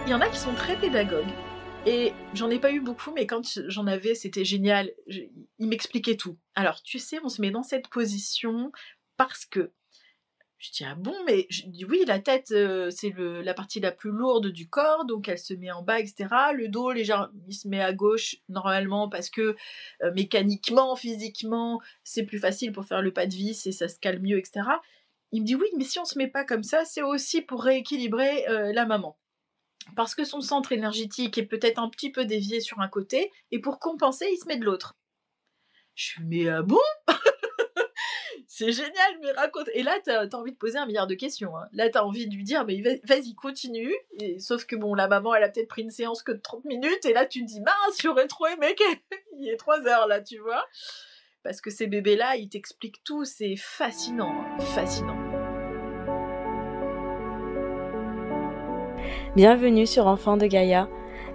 Il y en a qui sont très pédagogues. Et j'en ai pas eu beaucoup, mais quand j'en avais, c'était génial. Ils m'expliquaient tout. Alors, tu sais, on se met dans cette position parce que... Je dis: «Ah bon?» Mais je dis: «Oui, la tête, c'est la partie la plus lourde du corps, donc elle se met en bas et cetera. Le dos, il se met à gauche normalement parce que, mécaniquement, physiquement, c'est plus facile pour faire le pas de vis et ça se cale mieux et cetera». Il me dit: «Oui, mais si on se met pas comme ça, c'est aussi pour rééquilibrer, la maman. Parce que son centre énergétique est peut-être un petit peu dévié sur un côté et pour compenser, il se met de l'autre». Je fais: «Mais ah bon?» C'est génial, mais raconte. Et là, t'as envie de poser un milliard de questions. Hein. Là, t'as envie de lui dire, mais vas-y, continue. Et, sauf que bon, la maman, elle a peut-être pris une séance que de 30 minutes. Et là, tu te dis, mince, j'aurais trop aimé qu'il y ait 3 heures, là, tu vois. Parce que ces bébés-là, ils t'expliquent tout. C'est fascinant, hein, fascinant. Bienvenue sur Enfants de Gaïa,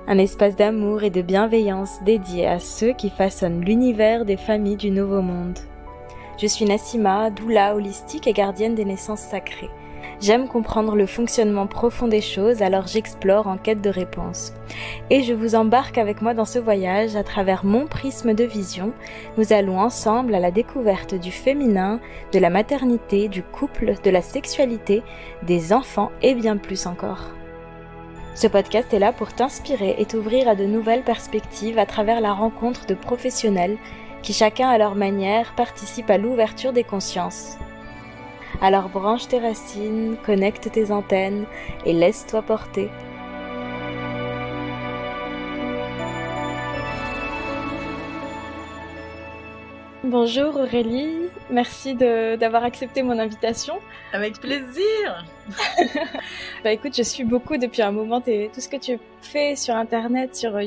un espace d'amour et de bienveillance dédié à ceux qui façonnent l'univers des familles du Nouveau Monde. Je suis Nassima, doula holistique et gardienne des naissances sacrées. J'aime comprendre le fonctionnement profond des choses, alors j'explore en quête de réponses. Et je vous embarque avec moi dans ce voyage à travers mon prisme de vision. Nous allons ensemble à la découverte du féminin, de la maternité, du couple, de la sexualité, des enfants et bien plus encore. Ce podcast est là pour t'inspirer et t'ouvrir à de nouvelles perspectives à travers la rencontre de professionnels qui chacun à leur manière participent à l'ouverture des consciences. Alors branche tes racines, connecte tes antennes et laisse-toi porter. Bonjour Aurélie, merci d'avoir accepté mon invitation. Avec plaisir. Écoute, je suis beaucoup depuis un moment tout ce que tu fais sur Internet, sur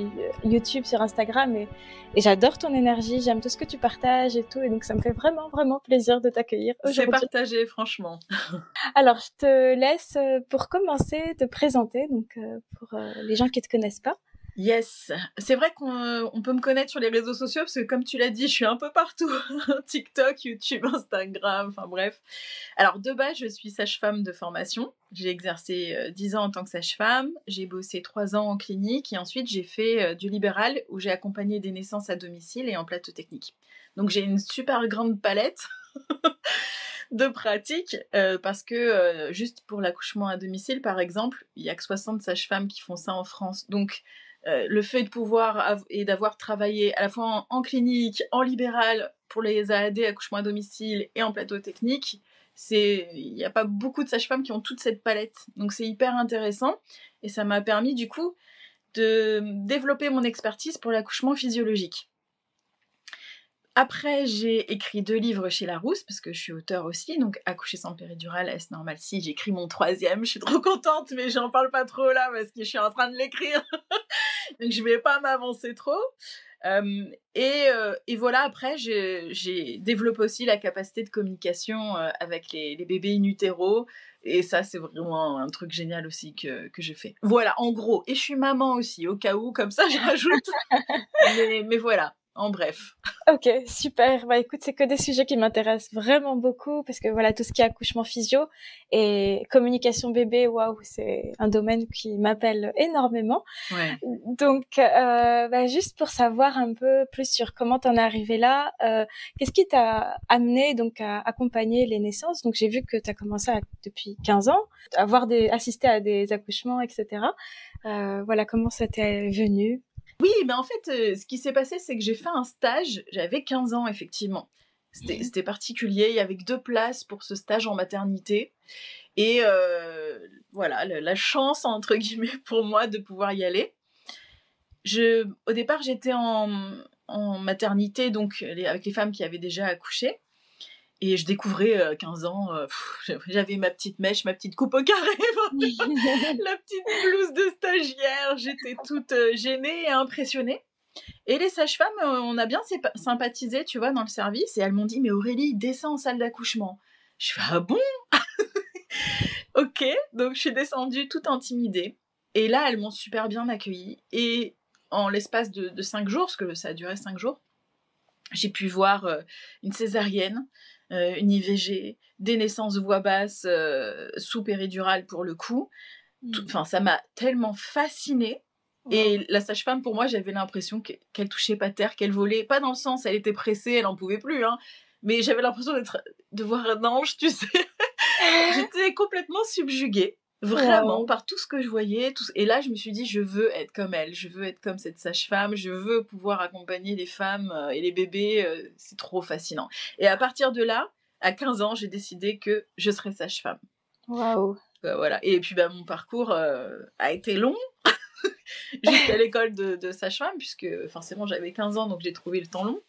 YouTube, sur Instagram et j'adore ton énergie, j'aime tout ce que tu partages et tout, et donc ça me fait vraiment, vraiment plaisir de t'accueillir aujourd'hui. C'est partagé, franchement. Alors, je te laisse, pour commencer, te présenter, donc pour les gens qui ne te connaissent pas. Yes, c'est vrai qu'on peut me connaître sur les réseaux sociaux parce que comme tu l'as dit, je suis un peu partout. TikTok, YouTube, Instagram, enfin bref. Alors de base, je suis sage-femme de formation. J'ai exercé 10 ans en tant que sage-femme. J'ai bossé 3 ans en clinique et ensuite j'ai fait du libéral où j'ai accompagné des naissances à domicile et en plateau technique. Donc j'ai une super grande palette de pratiques parce que juste pour l'accouchement à domicile, par exemple, il n'y a que 60 sages-femmes qui font ça en France. Donc le fait de pouvoir et d'avoir travaillé à la fois en clinique, en libéral, pour les AAD, accouchement à domicile, et en plateau technique, il n'y a pas beaucoup de sages-femmes qui ont toute cette palette. Donc c'est hyper intéressant et ça m'a permis du coup de développer mon expertise pour l'accouchement physiologique. Après, j'ai écrit 2 livres chez Larousse, parce que je suis auteure aussi, donc Accoucher sans péridurale, est-ce normal si, j'écris mon 3e, je suis trop contente, mais j'en parle pas trop là, parce que je suis en train de l'écrire, donc je vais pas m'avancer trop. Et voilà, après, j'ai développé aussi la capacité de communication avec les bébés in utero, et ça, c'est vraiment un truc génial aussi que je fais. Voilà, en gros, et je suis maman aussi, au cas où, comme ça je rajoute, mais voilà. En bref. Ok, super. Écoute, c'est que des sujets qui m'intéressent vraiment beaucoup parce que voilà, tout ce qui est accouchement physio et communication bébé, waouh, c'est un domaine qui m'appelle énormément. Ouais. Donc, juste pour savoir un peu plus sur comment t'en es arrivée là, qu'est-ce qui t'a amené donc à accompagner les naissances? Donc, j'ai vu que t'as commencé depuis 15 ans, assisté à des accouchements, etc. Voilà, comment ça t'est venu? Oui, mais en fait, ce qui s'est passé, c'est que j'ai fait un stage, j'avais 15 ans, effectivement. C'était particulier, il y avait que 2 places pour ce stage en maternité. Et voilà, la chance, entre guillemets, pour moi de pouvoir y aller. Au départ, j'étais en maternité, donc avec les femmes qui avaient déjà accouché. Et je découvrais 15 ans, j'avais ma petite mèche, ma petite coupe au carré, la petite blouse de stagiaire, j'étais toute gênée et impressionnée. Et les sages-femmes, on a bien sympathisé, tu vois, dans le service, et elles m'ont dit, mais Aurélie, descends en salle d'accouchement. Je fais, ah bon? Ok, donc je suis descendue toute intimidée. Et là, elles m'ont super bien accueillie. Et en l'espace de 5 jours, parce que ça a duré 5 jours, j'ai pu voir une césarienne, une IVG, des naissances voix basse sous péridurale pour le coup, Mmh. Enfin, ça m'a tellement fascinée. Waouh. Et la sage-femme, pour moi, j'avais l'impression qu'elle touchait pas terre, qu'elle volait. Pas dans le sens, elle était pressée, elle en pouvait plus, hein. Mais j'avais l'impression de voir un ange, tu sais. J'étais complètement subjuguée, vraiment, Waouh. par tout ce que je voyais. Et là, je me suis dit, je veux être comme elle, je veux être comme cette sage-femme, je veux pouvoir accompagner les femmes et les bébés, c'est trop fascinant. Et à partir de là, à 15 ans, j'ai décidé que je serais sage-femme. Waouh. Voilà. Et puis, mon parcours a été long jusqu'à l'école de sage-femme, puisque forcément, j'avais 15 ans, donc j'ai trouvé le temps long.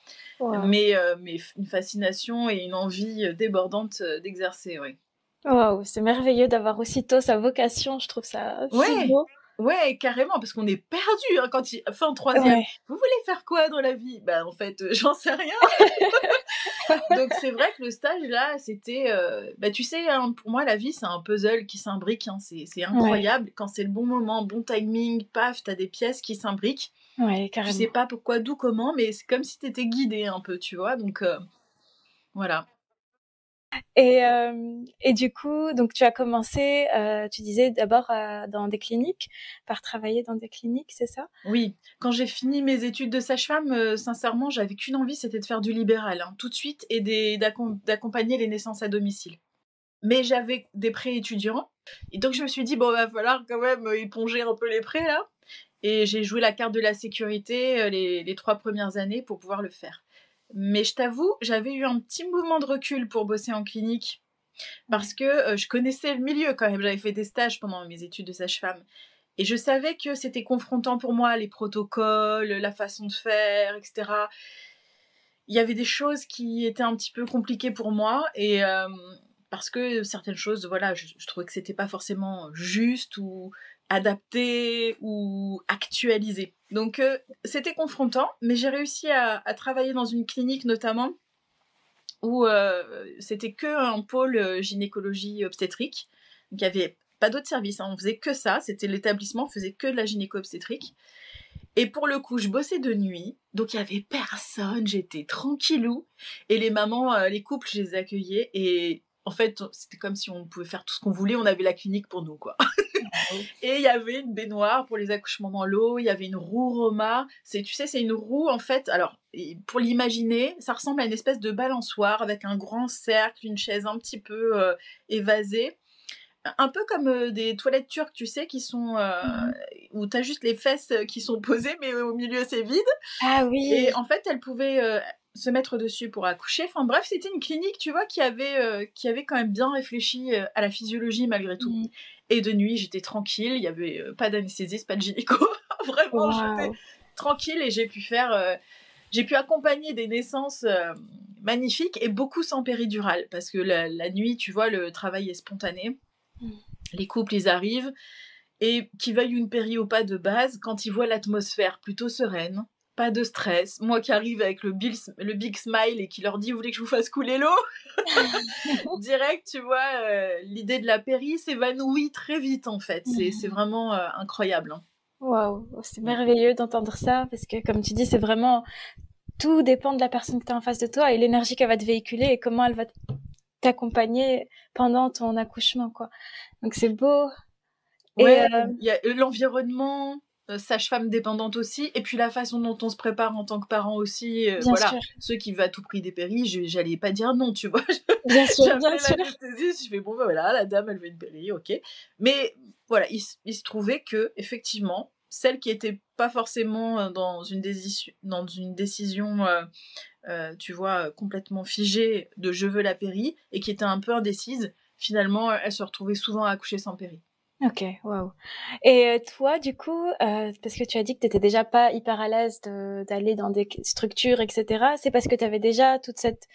Waouh. Mais une fascination et une envie débordante d'exercer, oui. Waouh, c'est merveilleux d'avoir aussitôt sa vocation, je trouve ça si Ouais, beau. ouais, carrément, parce qu'on est perdu hein, quand fin troisième. Ouais. Vous voulez faire quoi dans la vie? En fait, j'en sais rien. Donc c'est vrai que le stage là, c'était, tu sais, hein, pour moi la vie c'est un puzzle qui s'imbrique, hein, c'est Ouais, incroyable. Quand c'est le bon moment, bon timing, paf, t'as des pièces qui s'imbriquent. ouais, Tu sais carrément. pas pourquoi, d'où, comment, mais c'est comme si t'étais guidée un peu, tu vois? Donc voilà. Et du coup, donc tu as commencé, tu disais d'abord, dans des cliniques, par travailler dans des cliniques, c'est ça? Oui, quand j'ai fini mes études de sage-femme, sincèrement, j'avais qu'une envie, c'était de faire du libéral, hein, tout de suite et d'accompagner les naissances à domicile. Mais j'avais des prêts étudiants et donc je me suis dit: «Bon, va falloir quand même, éponger un peu les prêts là» et j'ai joué la carte de la sécurité, les 3 premières années pour pouvoir le faire. Mais je t'avoue, j'avais eu un petit mouvement de recul pour bosser en clinique Ouais. parce que, je connaissais le milieu quand même. J'avais fait des stages pendant mes études de sage-femme et je savais que c'était confrontant pour moi, les protocoles, la façon de faire et cetera. Il y avait des choses qui étaient un petit peu compliquées pour moi et parce que certaines choses, voilà, je trouvais que c'était pas forcément juste ou adapté ou actualisé. Donc c'était confrontant, mais j'ai réussi à travailler dans une clinique notamment où c'était qu'un pôle gynécologie obstétrique. Donc il y avait pas d'autres services, hein, on faisait que ça, c'était l'établissement faisait que de la gynéco-obstétrique. Et pour le coup, je bossais de nuit, donc il y avait personne, j'étais tranquillou. Et les mamans, les couples, je les accueillais. Et en fait, c'était comme si on pouvait faire tout ce qu'on voulait, on avait la clinique pour nous, quoi. Waouh. Et il y avait une baignoire pour les accouchements dans l'eau, il y avait une roue Roma. Tu sais, c'est une roue, en fait, alors, pour l'imaginer, ça ressemble à une espèce de balançoire avec un grand cercle, une chaise un petit peu évasée. Un peu comme des toilettes turques, tu sais, qui sont Mmh. où t'as juste les fesses qui sont posées, mais au milieu c'est vide. Ah Et oui! en fait, elle pouvait se mettre dessus pour accoucher. Enfin bref, c'était une clinique, tu vois, qui avait quand même bien réfléchi à la physiologie malgré tout. Mmh. Et de nuit, j'étais tranquille, il y avait pas d'anesthésiste, pas de gynéco. Vraiment, j'étais Waouh! tranquille et j'ai pu accompagner des naissances magnifiques et beaucoup sans péridurale parce que la nuit, tu vois, le travail est spontané. Mmh. Les couples, ils arrivent, et qu'ils veuillent une péri ou pas de base, quand ils voient l'atmosphère plutôt sereine, pas de stress, moi qui arrive avec le big smile et qui leur dit: «Vous voulez que je vous fasse couler l'eau?» Direct, tu vois, l'idée de la péri s'évanouit très vite, en fait. C'est Mmh. vraiment, incroyable, hein. Waouh! C'est Mmh. merveilleux d'entendre ça parce que comme tu dis, c'est vraiment tout dépend de la personne que tu as en face de toi et l'énergie qu'elle va te véhiculer et comment elle va t'accompagner pendant ton accouchement, quoi. Donc c'est beau et Ouais, il y a l'environnement, sage-femme dépendante aussi et puis la façon dont on se prépare en tant que parent aussi, bien voilà. sûr, Ceux qui veulent à tout prix des péris, j'allais pas dire non, tu vois? bien sûr, bien J'appelais sûr. l'anesthésiste, je fais: «Bon, voilà, la dame, elle veut une péri, OK». Mais voilà, il se trouvait qu'effectivement, celle qui était pas forcément, dans une décision, tu vois, complètement figée de: «Je veux la péri» et qui était un peu indécise, finalement, elle se retrouvait souvent à accoucher sans péri. OK, waouh et toi, du coup, parce que tu as dit que tu étais déjà pas hyper à l'aise d'aller dans des structures et cetera, c'est parce que tu avais déjà toute cette,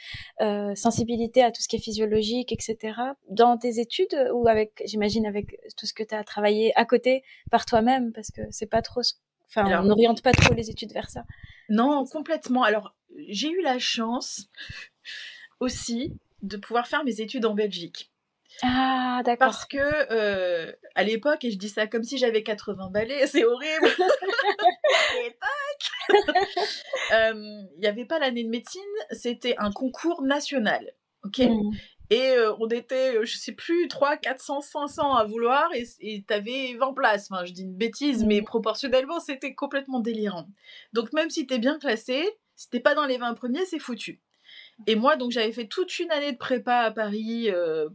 sensibilité à tout ce qui est physiologique et cetera, dans tes études ou avec j'imagine avec tout ce que tu as travaillé à côté par toi-même? Parce que c'est pas trop enfin, on Alors n'oriente pas trop les études vers ça. non, C'est ça? complètement. Alors, j'ai eu la chance aussi de pouvoir faire mes études en Belgique. Ah Parce d'accord. que, à l'époque, et je dis ça comme si j'avais 80 balais, c'est horrible, c'est il y avait pas l'année de médecine, c'était un concours national, OK? Mmh. Et on était, je sais plus, 300, 400, 500 à vouloir et t'avais 20 places. Enfin, je dis une bêtise, mais proportionnellement, c'était complètement délirant. Donc même si t'es bien classé, si t'es pas dans les 20 premiers, c'est foutu. Et moi, donc, j'avais fait toute une année de prépa à Paris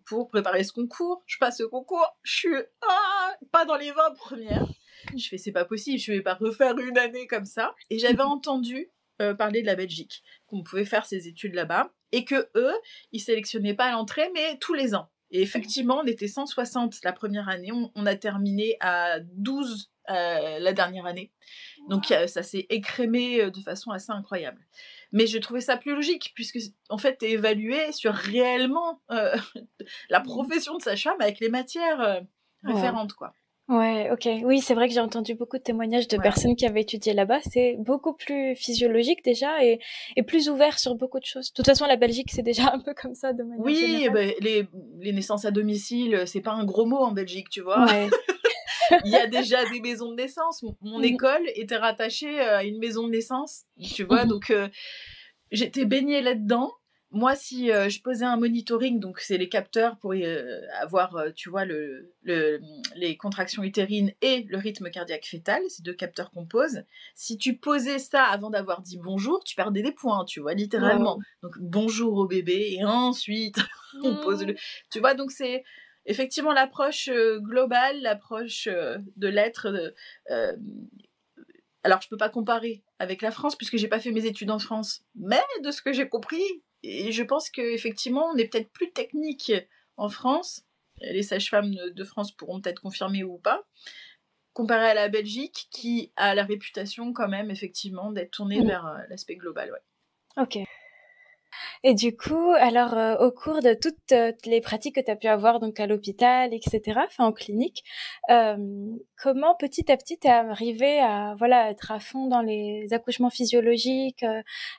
pour préparer ce concours. Je passe le concours, je suis pas dans les 20 premières. Je fais, c'est pas possible, je vais pas refaire une année comme ça. Et j'avais entendu parler de la Belgique, qu'on pouvait faire ses études là-bas, et que eux, ils sélectionnaient pas à l'entrée, mais tous les ans. Et effectivement, on était 160 la première année, on a terminé à 12 la dernière année. Donc ça s'est écrémé de façon assez incroyable. Mais je trouvais ça plus logique, puisque en fait, t'es évalué sur réellement la profession de sage-femme avec les matières référentes, quoi. Ouais, ok. Oui, c'est vrai que j'ai entendu beaucoup de témoignages de personnes qui avaient étudié là-bas. C'est beaucoup plus physiologique déjà et plus ouvert sur beaucoup de choses. De toute façon, la Belgique, c'est déjà un peu comme ça de manière générale. Oui, les naissances à domicile, c'est pas un gros mot en Belgique, tu vois. Ouais. Il y a déjà des maisons de naissance. Mon école était rattachée à une maison de naissance, tu vois, donc j'étais baignée là-dedans. Moi, si je posais un monitoring, donc c'est les capteurs pour avoir, tu vois, les contractions utérines et le rythme cardiaque fœtal, c'est 2 capteurs qu'on pose. Si tu posais ça avant d'avoir dit bonjour, tu perdais des points, tu vois, littéralement. Wow. Donc bonjour au bébé et ensuite on pose le... Tu vois, donc c'est effectivement l'approche globale, l'approche de l'être... Alors, je peux pas comparer avec la France puisque j'ai pas fait mes études en France, mais de ce que j'ai compris, et je pense qu'effectivement, on est peut-être plus technique en France. Les sages-femmes de France pourront peut-être confirmer ou pas, comparé à la Belgique, qui a la réputation quand même, effectivement, d'être tournée vers l'aspect global. Ouais. Ok. Et du coup, alors au cours de toutes les pratiques que tu as pu avoir donc à l'hôpital, etc., enfin en clinique, comment petit à petit t'es arrivé à voilà être à fond dans les accouchements physiologiques?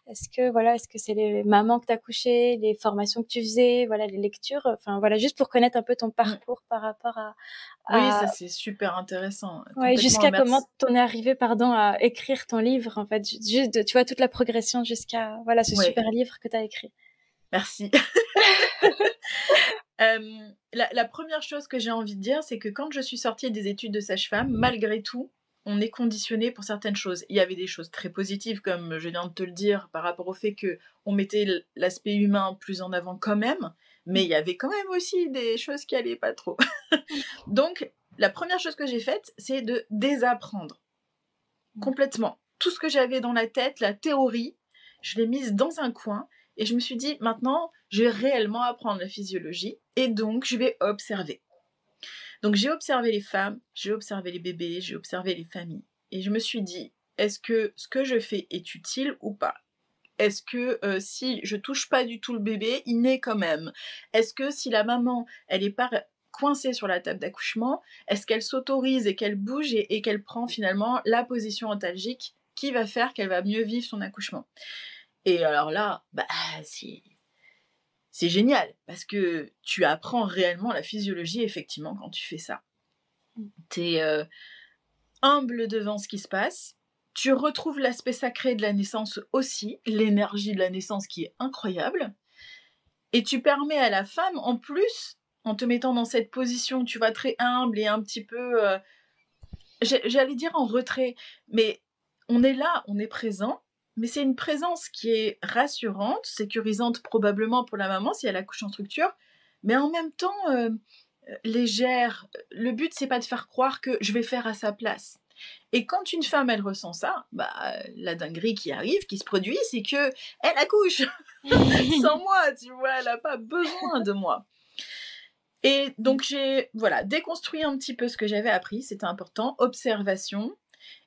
Est-ce que c'est les mamans que t'as accouchées, les formations que tu faisais, voilà les lectures, enfin voilà juste pour connaître un peu ton parcours par rapport à oui, ça c'est super intéressant. Ouais, jusqu'à comment t'en es arrivé, pardon, à écrire ton livre, en fait, juste, tu vois, toute la progression jusqu'à, voilà, ce super livre que t'as écrit. Merci. La première chose que j'ai envie de dire, c'est que quand je suis sortie des études de sage-femme, malgré tout, on est conditionné pour certaines choses. Il y avait des choses très positives, comme je viens de te le dire, par rapport au fait qu'on mettait l'aspect humain plus en avant quand même, mais il y avait quand même aussi des choses qui allaient pas trop. Donc, la première chose que j'ai faite, c'est de désapprendre complètement. Tout ce que j'avais dans la tête, la théorie, je l'ai mise dans un coin et je me suis dit, maintenant, je vais réellement apprendre la physiologie et donc je vais observer. Donc j'ai observé les femmes, j'ai observé les bébés, j'ai observé les familles et je me suis dit, est-ce que ce que je fais est utile ou pas ? Est-ce que si je touche pas du tout le bébé, il naît quand même ? Est-ce que si la maman, elle est pas coincée sur la table d'accouchement, est-ce qu'elle s'autorise et qu'elle bouge et qu'elle prend finalement la position antalgique qui va faire qu'elle va mieux vivre son accouchement ? Et alors là, c'est génial, parce que tu apprends réellement la physiologie, effectivement, quand tu fais ça. T'es humble devant ce qui se passe, tu retrouves l'aspect sacré de la naissance aussi, l'énergie de la naissance qui est incroyable, et tu permets à la femme, en plus, en te mettant dans cette position, tu vois, très humble et un petit peu, j'allais dire en retrait, mais on est là, on est présent, mais c'est une présence qui est rassurante, sécurisante probablement pour la maman si elle accouche en structure, mais en même temps légère. Le but, c'est pas de faire croire que je vais faire à sa place. Et quand une femme, elle ressent ça, la dinguerie qui arrive, qui se produit, c'est que elle accouche sans moi, tu vois, elle a pas besoin de moi. Et donc j'ai déconstruit un petit peu ce que j'avais appris, c'était important, observation.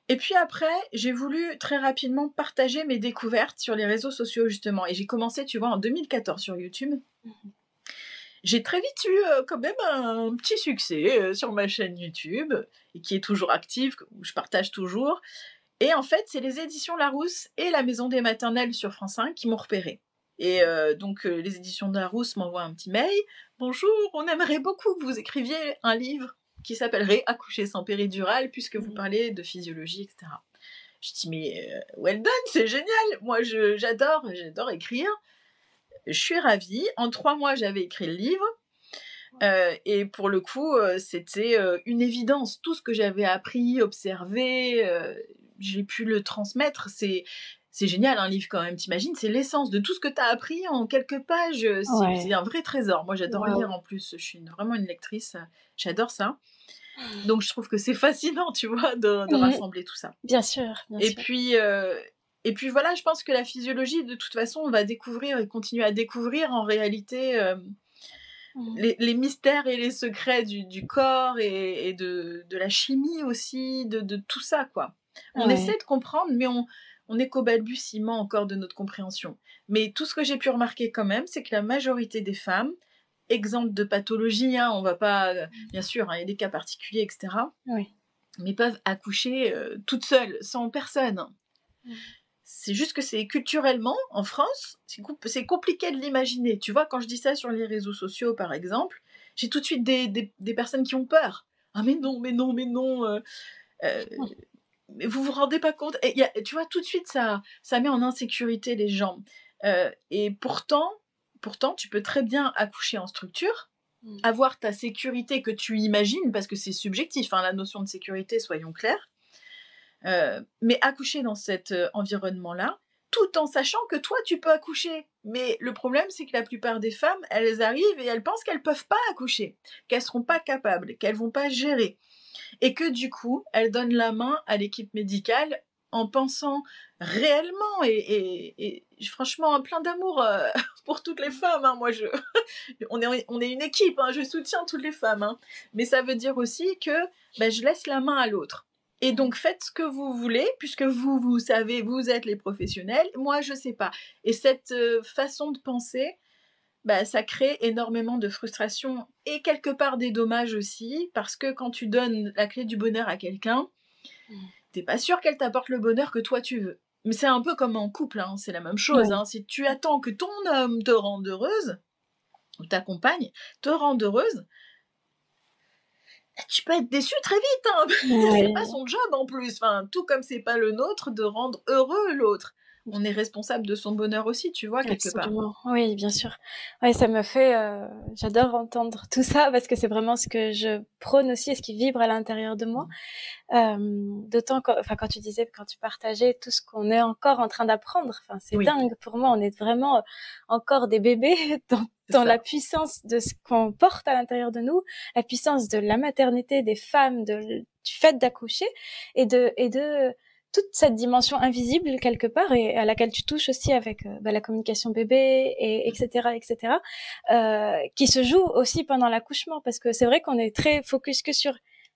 Et puis après, j'ai voulu très rapidement partager mes découvertes sur les réseaux sociaux justement. Et j'ai commencé, tu vois, en 2014 sur YouTube. J'ai très vite eu quand même un petit succès sur ma chaîne YouTube, et qui est toujours active, où je partage toujours. Et en fait, c'est les éditions Larousse et la Maison des Maternelles sur France 5 qui m'ont repérée. Et donc, les éditions Larousse m'envoient un petit mail. « Bonjour, on aimerait beaucoup que vous écriviez un livre qui s'appellerait « Accoucher sans péridurale » puisque vous parlez de physiologie, etc. » Je dis « Mais well done, c'est génial. Moi, j'adore écrire. » Je suis ravie. En 3 mois, j'avais écrit le livre. Et pour le coup, c'était une évidence. Tout ce que j'avais appris, observé, j'ai pu le transmettre. C'est génial un livre quand même, t'imagines, c'est l'essence de tout ce que tu as appris en quelques pages. C'est Ouais. un vrai trésor. Moi, j'adore lire Waouh. en plus. Je suis vraiment une lectrice. J'adore ça. Donc, je trouve que c'est fascinant, tu vois, de Mmh. rassembler tout ça. Bien sûr, bien Et sûr. puis, voilà, je pense que la physiologie, de toute façon, on va découvrir et continuer à découvrir en réalité Mmh. les mystères et les secrets du corps et de la chimie aussi, de tout ça, quoi. On Ouais. essaie de comprendre, mais on est qu'au balbutiement encore de notre compréhension. Mais tout ce que j'ai pu remarquer quand même, c'est que la majorité des femmes, exemptes de pathologie, hein, on va pas, bien sûr, hein, il y a des cas particuliers, etc., Oui. mais peuvent accoucher toutes seules, sans personne. Mmh. C'est juste que c'est culturellement, en France, c'est compliqué de l'imaginer. Tu vois, quand je dis ça sur les réseaux sociaux, par exemple, j'ai tout de suite des personnes qui ont peur. Ah mais non, mais non, mais non, euh, mais vous vous rendez pas compte. Et tu vois, tout de suite, ça met en insécurité les gens. Et pourtant, tu peux très bien accoucher en structure, Mmh. avoir ta sécurité que tu imagines, parce que c'est subjectif, hein, la notion de sécurité, soyons clairs. Mais accoucher dans cet environnement-là, tout en sachant que toi, tu peux accoucher. Mais le problème, c'est que la plupart des femmes, elles arrivent et elles pensent qu'elles peuvent pas accoucher, qu'elles seront pas capables, qu'elles vont pas gérer. Et que du coup, elles donnent la main à l'équipe médicale en pensant réellement et franchement plein d'amour pour toutes les femmes. Hein. Moi, on est une équipe, hein, je soutiens toutes les femmes. Hein. Mais ça veut dire aussi que je laisse la main à l'autre. Et donc, faites ce que vous voulez, puisque vous savez, vous êtes les professionnels, moi, je sais pas. Et cette façon de penser, ça crée énormément de frustration et quelque part des dommages aussi, parce que quand tu donnes la clé du bonheur à quelqu'un, t'es pas sûr qu'elle t'apporte le bonheur que toi tu veux. Mais c'est un peu comme en couple, hein, c'est la même chose. Oui. Hein. Si tu attends que ton homme te rende heureuse, ou ta compagne te rende heureuse, tu peux être déçu très vite. Hein. C'est pas Ouais. son job en plus. Enfin, tout comme c'est pas le nôtre de rendre heureux l'autre. On est responsable de son bonheur aussi, tu vois, quelque part. Absolument, oui, bien sûr. Ouais, ça me fait, j'adore entendre tout ça parce que c'est vraiment ce que je prône aussi et ce qui vibre à l'intérieur de moi. D'autant quand tu disais, quand tu partageais tout ce qu'on est encore en train d'apprendre, enfin, c'est Oui, dingue pour moi. On est vraiment encore des bébés c'est dans la ça. puissance de ce qu'on porte à l'intérieur de nous, la puissance de la maternité, des femmes, du fait d'accoucher et de toute cette dimension invisible quelque part et à laquelle tu touches aussi avec la communication bébé et etc qui se joue aussi pendant l'accouchement parce que c'est vrai qu'on est très focus que sur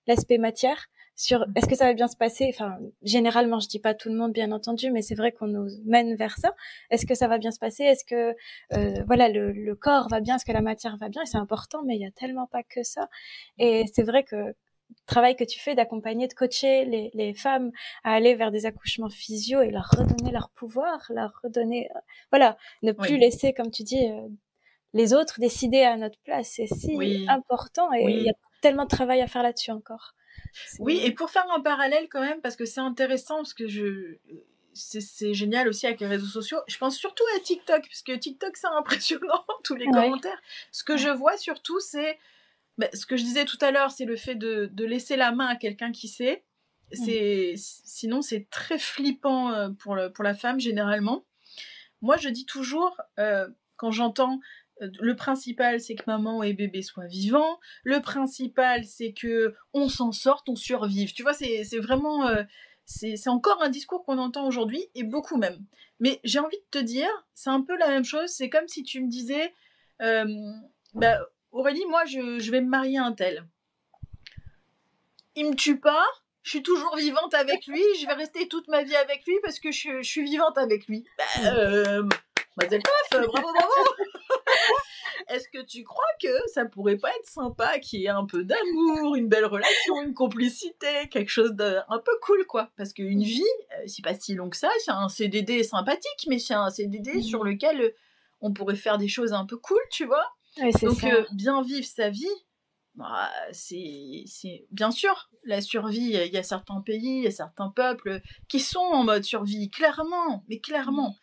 l'aspect matière sur est-ce que ça va bien se passer, enfin généralement je dis pas tout le monde bien entendu mais c'est vrai qu'on nous mène vers ça, est-ce que ça va bien se passer, est-ce que voilà le corps va bien, est-ce que la matière va bien, et c'est important mais il y a tellement pas que ça et c'est vrai que le travail que tu fais d'accompagner, de coacher les femmes à aller vers des accouchements physio et leur redonner leur pouvoir, leur redonner, voilà, ne plus Oui, laisser, comme tu dis, les autres décider à notre place. C'est si oui, important et il y a oui. tellement de travail à faire là-dessus encore. Oui, C'est... et pour faire un parallèle quand même, parce que c'est intéressant, parce que c'est génial aussi avec les réseaux sociaux. Je pense surtout à TikTok, parce que TikTok, c'est impressionnant, tous les Ouais, commentaires. Ce que je ouais. vois surtout, c'est ce que je disais tout à l'heure, c'est le fait de laisser la main à quelqu'un qui sait. Mmh. Sinon, c'est très flippant pour la femme, généralement. Moi, je dis toujours, quand j'entends le principal, c'est que maman et bébé soient vivants. Le principal, c'est que on s'en sorte, on survive. Tu vois, c'est vraiment, c'est encore un discours qu'on entend aujourd'hui et beaucoup même. Mais j'ai envie de te dire, c'est un peu la même chose. C'est comme si tu me disais, euh, bah, Aurélie, moi, je vais me marier à un tel. Il me tue pas. Je suis toujours vivante avec lui. Je vais rester toute ma vie avec lui parce que je suis vivante avec lui. Mademoiselle Paf, bravo, bravo. Est-ce que tu crois que ça pourrait pas être sympa qu'il y ait un peu d'amour, une belle relation, une complicité, quelque chose d'un peu cool, quoi? Parce qu'une vie, c'est pas si long que ça, c'est un CDD sympathique, mais c'est un CDD sur Mmh. lequel on pourrait faire des choses un peu cool, tu vois? Oui, c'est Donc, ça. bien vivre sa vie, c'est bien sûr la survie. Il y a certains pays, il y a certains peuples qui sont en mode survie, clairement, mais Mmh. clairement.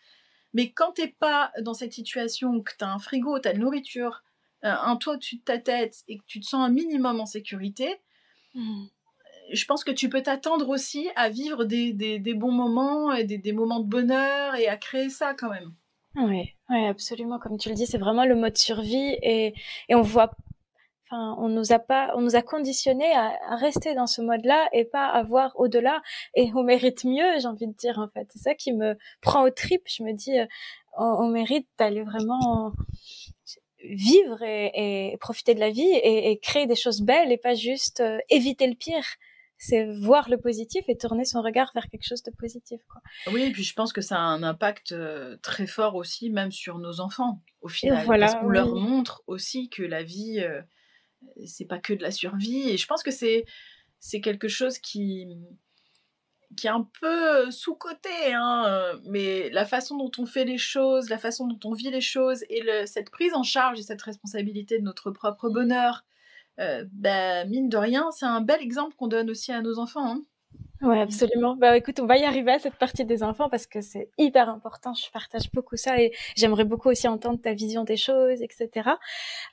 Mais quand t'es pas dans cette situation, que t'as un frigo, t'as de nourriture, un toit au-dessus de ta tête et que tu te sens un minimum en sécurité, je pense que tu peux t'attendre aussi à vivre des bons moments et des moments de bonheur et à créer ça quand même. Oui, ouais, absolument. Comme tu le dis, c'est vraiment le mode survie et on voit, enfin, on nous a conditionnés à rester dans ce mode-là et pas à voir au-delà et on mérite mieux, j'ai envie de dire, en fait. C'est ça qui me prend aux tripes. Je me dis, on mérite d'aller vraiment vivre et profiter de la vie et créer des choses belles et pas juste éviter le pire. C'est voir le positif et tourner son regard vers quelque chose de positif, quoi. Oui, et puis je pense que ça a un impact très fort aussi, même sur nos enfants, au Et final, parce voilà, qu'on leur oui. montre aussi que la vie, c'est pas que de la survie. Et je pense que c'est quelque chose qui est un peu sous-coté, hein, mais la façon dont on fait les choses, la façon dont on vit les choses et cette prise en charge et cette responsabilité de notre propre bonheur, bah, mine de rien, c'est un bel exemple qu'on donne aussi à nos enfants, hein. Ouais, absolument. Bah, écoute, on va y arriver à cette partie des enfants parce que c'est hyper important. Je partage beaucoup ça et j'aimerais beaucoup aussi entendre ta vision des choses, etc.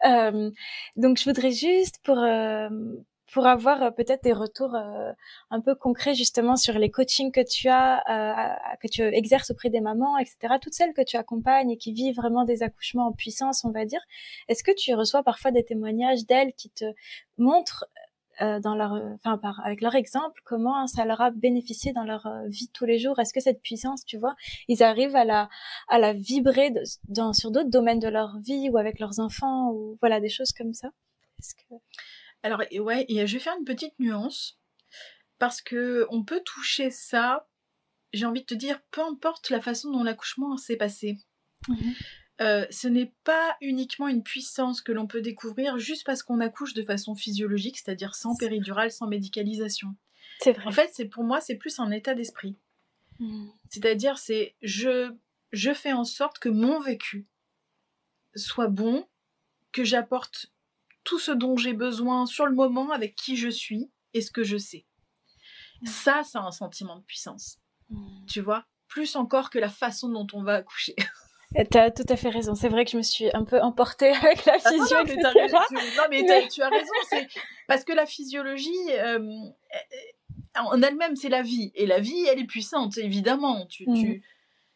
Euh, donc, je voudrais juste pour avoir peut-être des retours un peu concrets justement sur les coachings que tu as, que tu exerces auprès des mamans, etc. Toutes celles que tu accompagnes et qui vivent vraiment des accouchements en puissance, on va dire. Est-ce que tu reçois parfois des témoignages d'elles qui te montrent dans leur, enfin, avec leur exemple, comment ça leur a bénéficié dans leur vie de tous les jours? Est-ce que cette puissance, tu vois, ils arrivent à la vibrer sur d'autres domaines de leur vie ou avec leurs enfants ou voilà, des choses comme ça? Est-ce que... Alors, et ouais, et je vais faire une petite nuance, parce que on peut toucher ça, j'ai envie de te dire, peu importe la façon dont l'accouchement s'est passé. Ce n'est pas uniquement une puissance que l'on peut découvrir juste parce qu'on accouche de façon physiologique, c'est-à-dire sans péridurale, sans médicalisation. C'est vrai. En fait, pour moi, c'est plus un état d'esprit. C'est-à-dire, je fais en sorte que mon vécu soit bon, que j'apporte tout ce dont j'ai besoin sur le moment avec qui je suis et ce que je sais. Ça, c'est un sentiment de puissance. Tu vois, plus encore que la façon dont on va accoucher. T'as tout à fait raison. C'est vrai que je me suis un peu emportée avec la physio, non, mais tu as raison. C'est parce que la physiologie, en elle-même, c'est la vie. Et la vie, elle est puissante, évidemment. Il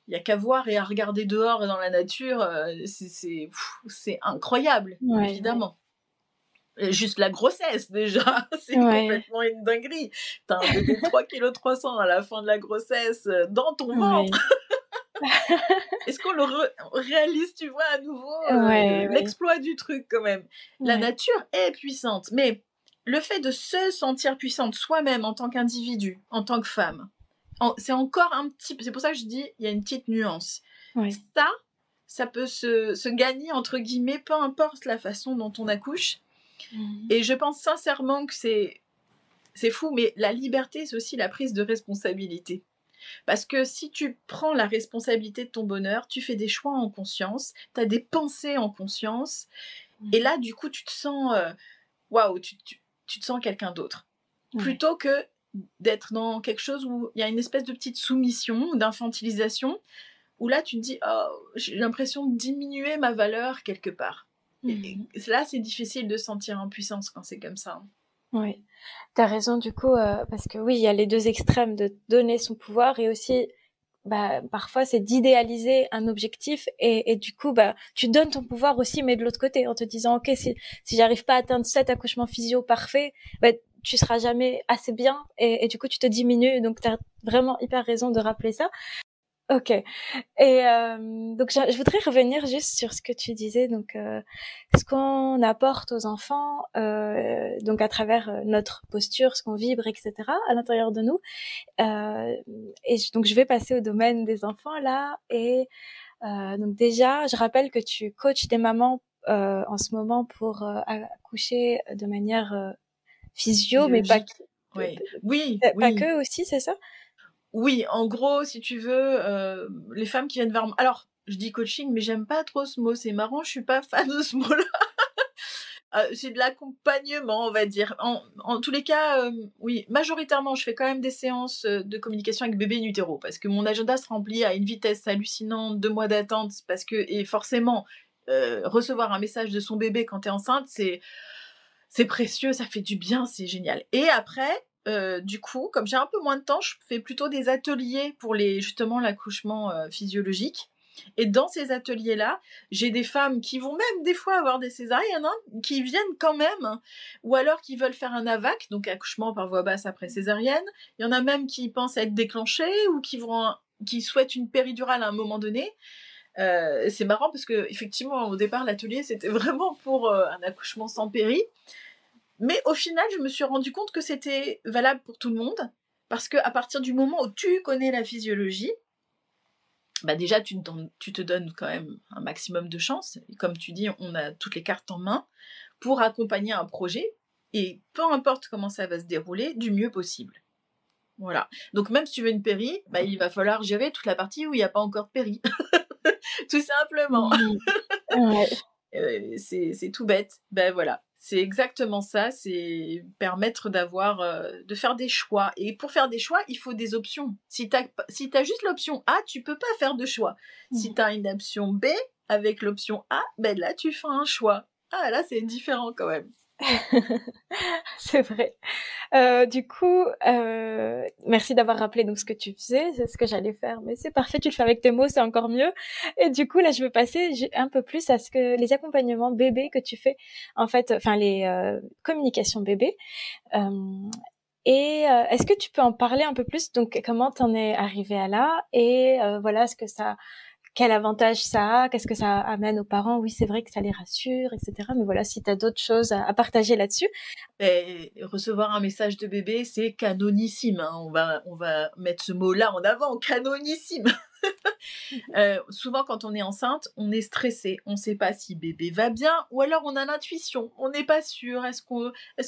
y a qu'à voir et à regarder dehors dans la nature, c'est incroyable, évidemment. Ouais. Juste la grossesse, déjà, c'est complètement une dinguerie. T'as un bébé de 3,3 kg à la fin de la grossesse dans ton ventre. Est-ce qu'on le réalise, tu vois, à nouveau l'exploit du truc, quand même. La nature est puissante, mais le fait de se sentir puissante soi-même en tant qu'individu, en tant que femme, c'est encore un petit... C'est pour ça que je dis, il y a une petite nuance. Ça peut se gagner, entre guillemets, peu importe la façon dont on accouche. Et je pense sincèrement que c'est fou, mais la liberté, c'est aussi la prise de responsabilité. Parce que si tu prends la responsabilité de ton bonheur, tu fais des choix en conscience, tu as des pensées en conscience, et là, du coup, tu te sens... waouh, tu te sens quelqu'un d'autre. Plutôt que d'être dans quelque chose où il y a une espèce de petite soumission, d'infantilisation, où là, tu te dis, oh, j'ai l'impression de diminuer ma valeur quelque part. Et là, c'est difficile de se sentir en puissance quand c'est comme ça. Oui, t'as raison du coup, parce que oui, il y a les deux extrêmes de donner son pouvoir et aussi, bah, parfois c'est d'idéaliser un objectif et du coup, bah, tu donnes ton pouvoir aussi, mais de l'autre côté, en te disant, ok, si j'arrive pas à atteindre cet accouchement physio parfait, bah, tu seras jamais assez bien et du coup, tu te diminues. Donc, t'as vraiment hyper raison de rappeler ça. Ok. Et donc je voudrais revenir juste sur ce que tu disais, donc ce qu'on apporte aux enfants, donc à travers notre posture, ce qu'on vibre, etc. à l'intérieur de nous. Donc je vais passer au domaine des enfants là. Et donc déjà, je rappelle que tu coaches des mamans en ce moment pour accoucher de manière physio, mais pas pas que aussi, c'est ça? Oui, en gros, si tu veux, les femmes qui viennent vers moi... Alors, je dis coaching, mais j'aime pas trop ce mot, c'est marrant, je suis pas fan de ce mot-là. C'est de l'accompagnement, on va dire. En tous les cas, oui, majoritairement, je fais quand même des séances de communication avec bébé in utero parce que mon agenda se remplit à une vitesse hallucinante, 2 mois d'attente, parce que et forcément, recevoir un message de son bébé quand tu es enceinte, c'est précieux, ça fait du bien, c'est génial. Et après, du coup, comme j'ai un peu moins de temps, je fais plutôt des ateliers pour justement l'accouchement physiologique. Et dans ces ateliers-là, j'ai des femmes qui vont même des fois avoir des césariennes, hein, qui viennent quand même, hein, ou alors qui veulent faire un AVAC, donc accouchement par voie basse après césarienne. Il y en a même qui pensent être déclenchées ou qui souhaitent une péridurale à un moment donné. C'est marrant parce que effectivement au départ l'atelier c'était vraiment pour un accouchement sans péri, mais au final je me suis rendu compte que c'était valable pour tout le monde parce que à partir du moment où tu connais la physiologie, bah déjà tu te donnes quand même un maximum de chance. Et comme tu dis, on a toutes les cartes en main pour accompagner un projet et peu importe comment ça va se dérouler, du mieux possible. Voilà. Donc même si tu veux une péri, bah, il va falloir gérer toute la partie où il n'y a pas encore de péri. Tout simplement. Ouais. C'est tout bête. Ben voilà, c'est exactement ça, c'est permettre de faire des choix. Et pour faire des choix, il faut des options. Si t'as juste l'option A, tu peux pas faire de choix. Si t'as une option B, avec l'option A, ben là, tu fais un choix. Ah, là, c'est différent quand même. C'est vrai. Du coup, merci d'avoir rappelé donc ce que tu faisais, c'est ce que j'allais faire, mais c'est parfait, tu le fais avec tes mots, c'est encore mieux. Et du coup, là, je veux passer un peu plus à ce que les accompagnements bébés que tu fais, en fait, enfin les communications bébés. Est-ce que tu peux en parler un peu plus? Donc, comment t'en es arrivé à là? Et voilà, quel avantage ça a, qu'est-ce que ça amène aux parents. Oui, c'est vrai que ça les rassure, etc. Mais voilà, si tu as d'autres choses à partager là-dessus. Et recevoir un message de bébé, c'est canonissime. Hein. On va mettre ce mot-là en avant, canonissime. Souvent, quand on est enceinte, on est stressé. On ne sait pas si bébé va bien, ou alors on a l'intuition. On n'est pas sûr. Est-ce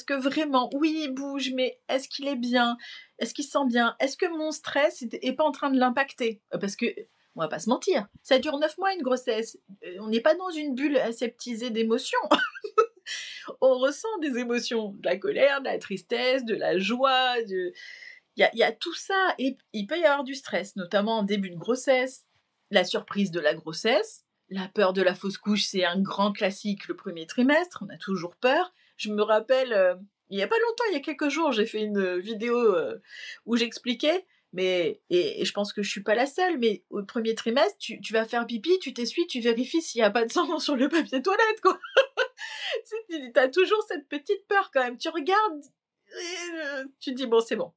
que vraiment, oui, il bouge, mais est-ce qu'il est bien? Est-ce qu'il se sent bien? Est-ce que mon stress est pas en train de l'impacter? Parce que on va pas se mentir, ça dure 9 mois une grossesse. On n'est pas dans une bulle aseptisée d'émotions. On ressent des émotions, de la colère, de la tristesse, de la joie, il y a tout ça. Et il peut y avoir du stress, notamment en début de grossesse, la surprise de la grossesse, la peur de la fausse couche, c'est un grand classique le premier trimestre, on a toujours peur. Je me rappelle, il y a pas longtemps, il y a quelques jours, j'ai fait une vidéo où j'expliquais, et je pense que je suis pas la seule, mais au premier trimestre, tu vas faire pipi, tu t'essuies, tu vérifies s'il y a pas de sang sur le papier toilette, quoi. T'as toujours cette petite peur quand même. Tu regardes, tu te dis bon, c'est bon.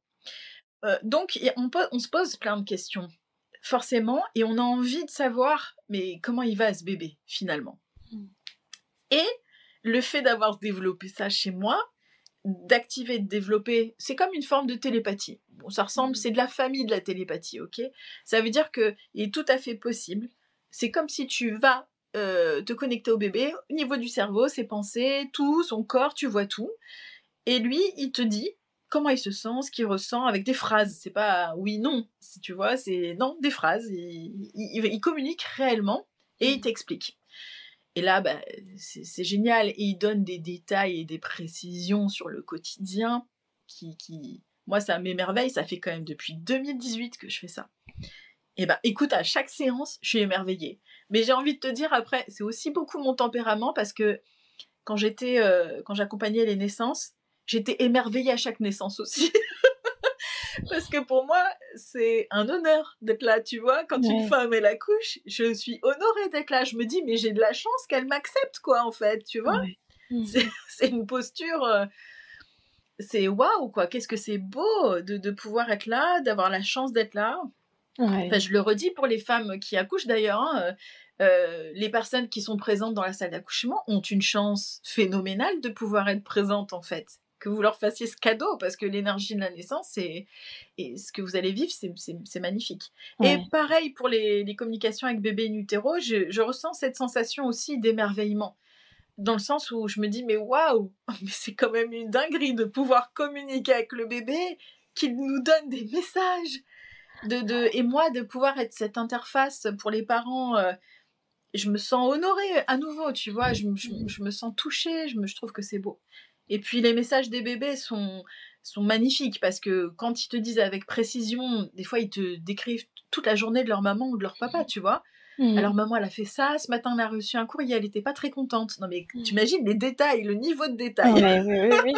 Donc on se pose plein de questions, forcément, et on a envie de savoir, mais comment il va ce bébé finalement. Et le fait d'avoir développé ça chez moi, d'activer, de développer, c'est comme une forme de télépathie. Bon, ça ressemble, c'est de la famille de la télépathie, ok? Ça veut dire que il est tout à fait possible. C'est comme si tu vas te connecter au bébé, au niveau du cerveau, ses pensées, tout, son corps, tu vois tout. Et lui, il te dit comment il se sent, ce qu'il ressent, avec des phrases. C'est pas oui, non, si tu vois, c'est non, des phrases. Il communique réellement et il t'explique. Et là, bah, c'est génial. Et il donne des détails et des précisions sur le quotidien moi, ça m'émerveille. Ça fait quand même depuis 2018 que je fais ça. Et ben, écoute, à chaque séance, je suis émerveillée. Mais j'ai envie de te dire, après, c'est aussi beaucoup mon tempérament parce que quand j'accompagnais les naissances, j'étais émerveillée à chaque naissance aussi. Parce que pour moi, c'est un honneur d'être là, tu vois. Quand une femme, elle accouche, je suis honorée d'être là. Je me dis, mais j'ai de la chance qu'elle m'accepte, quoi, en fait, tu vois. C'est une posture... c'est waouh, quoi. Qu'est-ce que c'est beau de pouvoir être là, d'avoir la chance d'être là. Enfin, je le redis pour les femmes qui accouchent, d'ailleurs, hein, les personnes qui sont présentes dans la salle d'accouchement ont une chance phénoménale de pouvoir être présentes, en fait. Que vous leur fassiez ce cadeau, parce que l'énergie de la naissance et ce que vous allez vivre, c'est magnifique. Et pareil pour les communications avec bébé in utero, je ressens cette sensation aussi d'émerveillement. Dans le sens où je me dis, mais waouh, mais c'est quand même une dinguerie de pouvoir communiquer avec le bébé, qu'il nous donne des messages. Et moi, de pouvoir être cette interface pour les parents je me sens honorée à nouveau, tu vois, je me sens touchée, je trouve que c'est beau. Et puis les messages des bébés sont magnifiques parce que quand ils te disent avec précision, des fois ils te décrivent toute la journée de leur maman ou de leur papa, tu vois. Alors maman elle a fait ça, ce matin elle a reçu un courrier, elle était pas très contente. Non mais tu imagines les détails, le niveau de détail. Ouais, oui.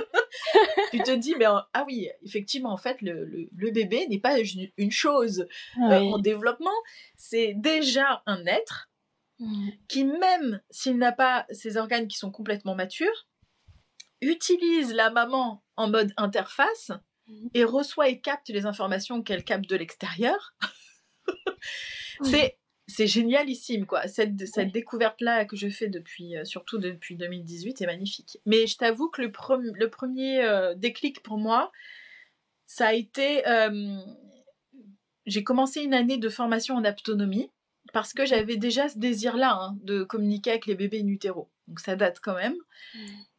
Tu te dis mais ah oui, effectivement en fait le bébé n'est pas une chose en Oui. développement, c'est déjà un être qui, même s'il n'a pas ses organes qui sont complètement matures, utilise la maman en mode interface et reçoit et capte les informations qu'elle capte de l'extérieur. C'est génialissime, quoi. Cette découverte-là que je fais surtout depuis 2018 est magnifique. Mais je t'avoue que le premier déclic pour moi, ça a été... j'ai commencé une année de formation en autonomie parce que j'avais déjà ce désir-là de communiquer avec les bébés in utero. Donc ça date quand même.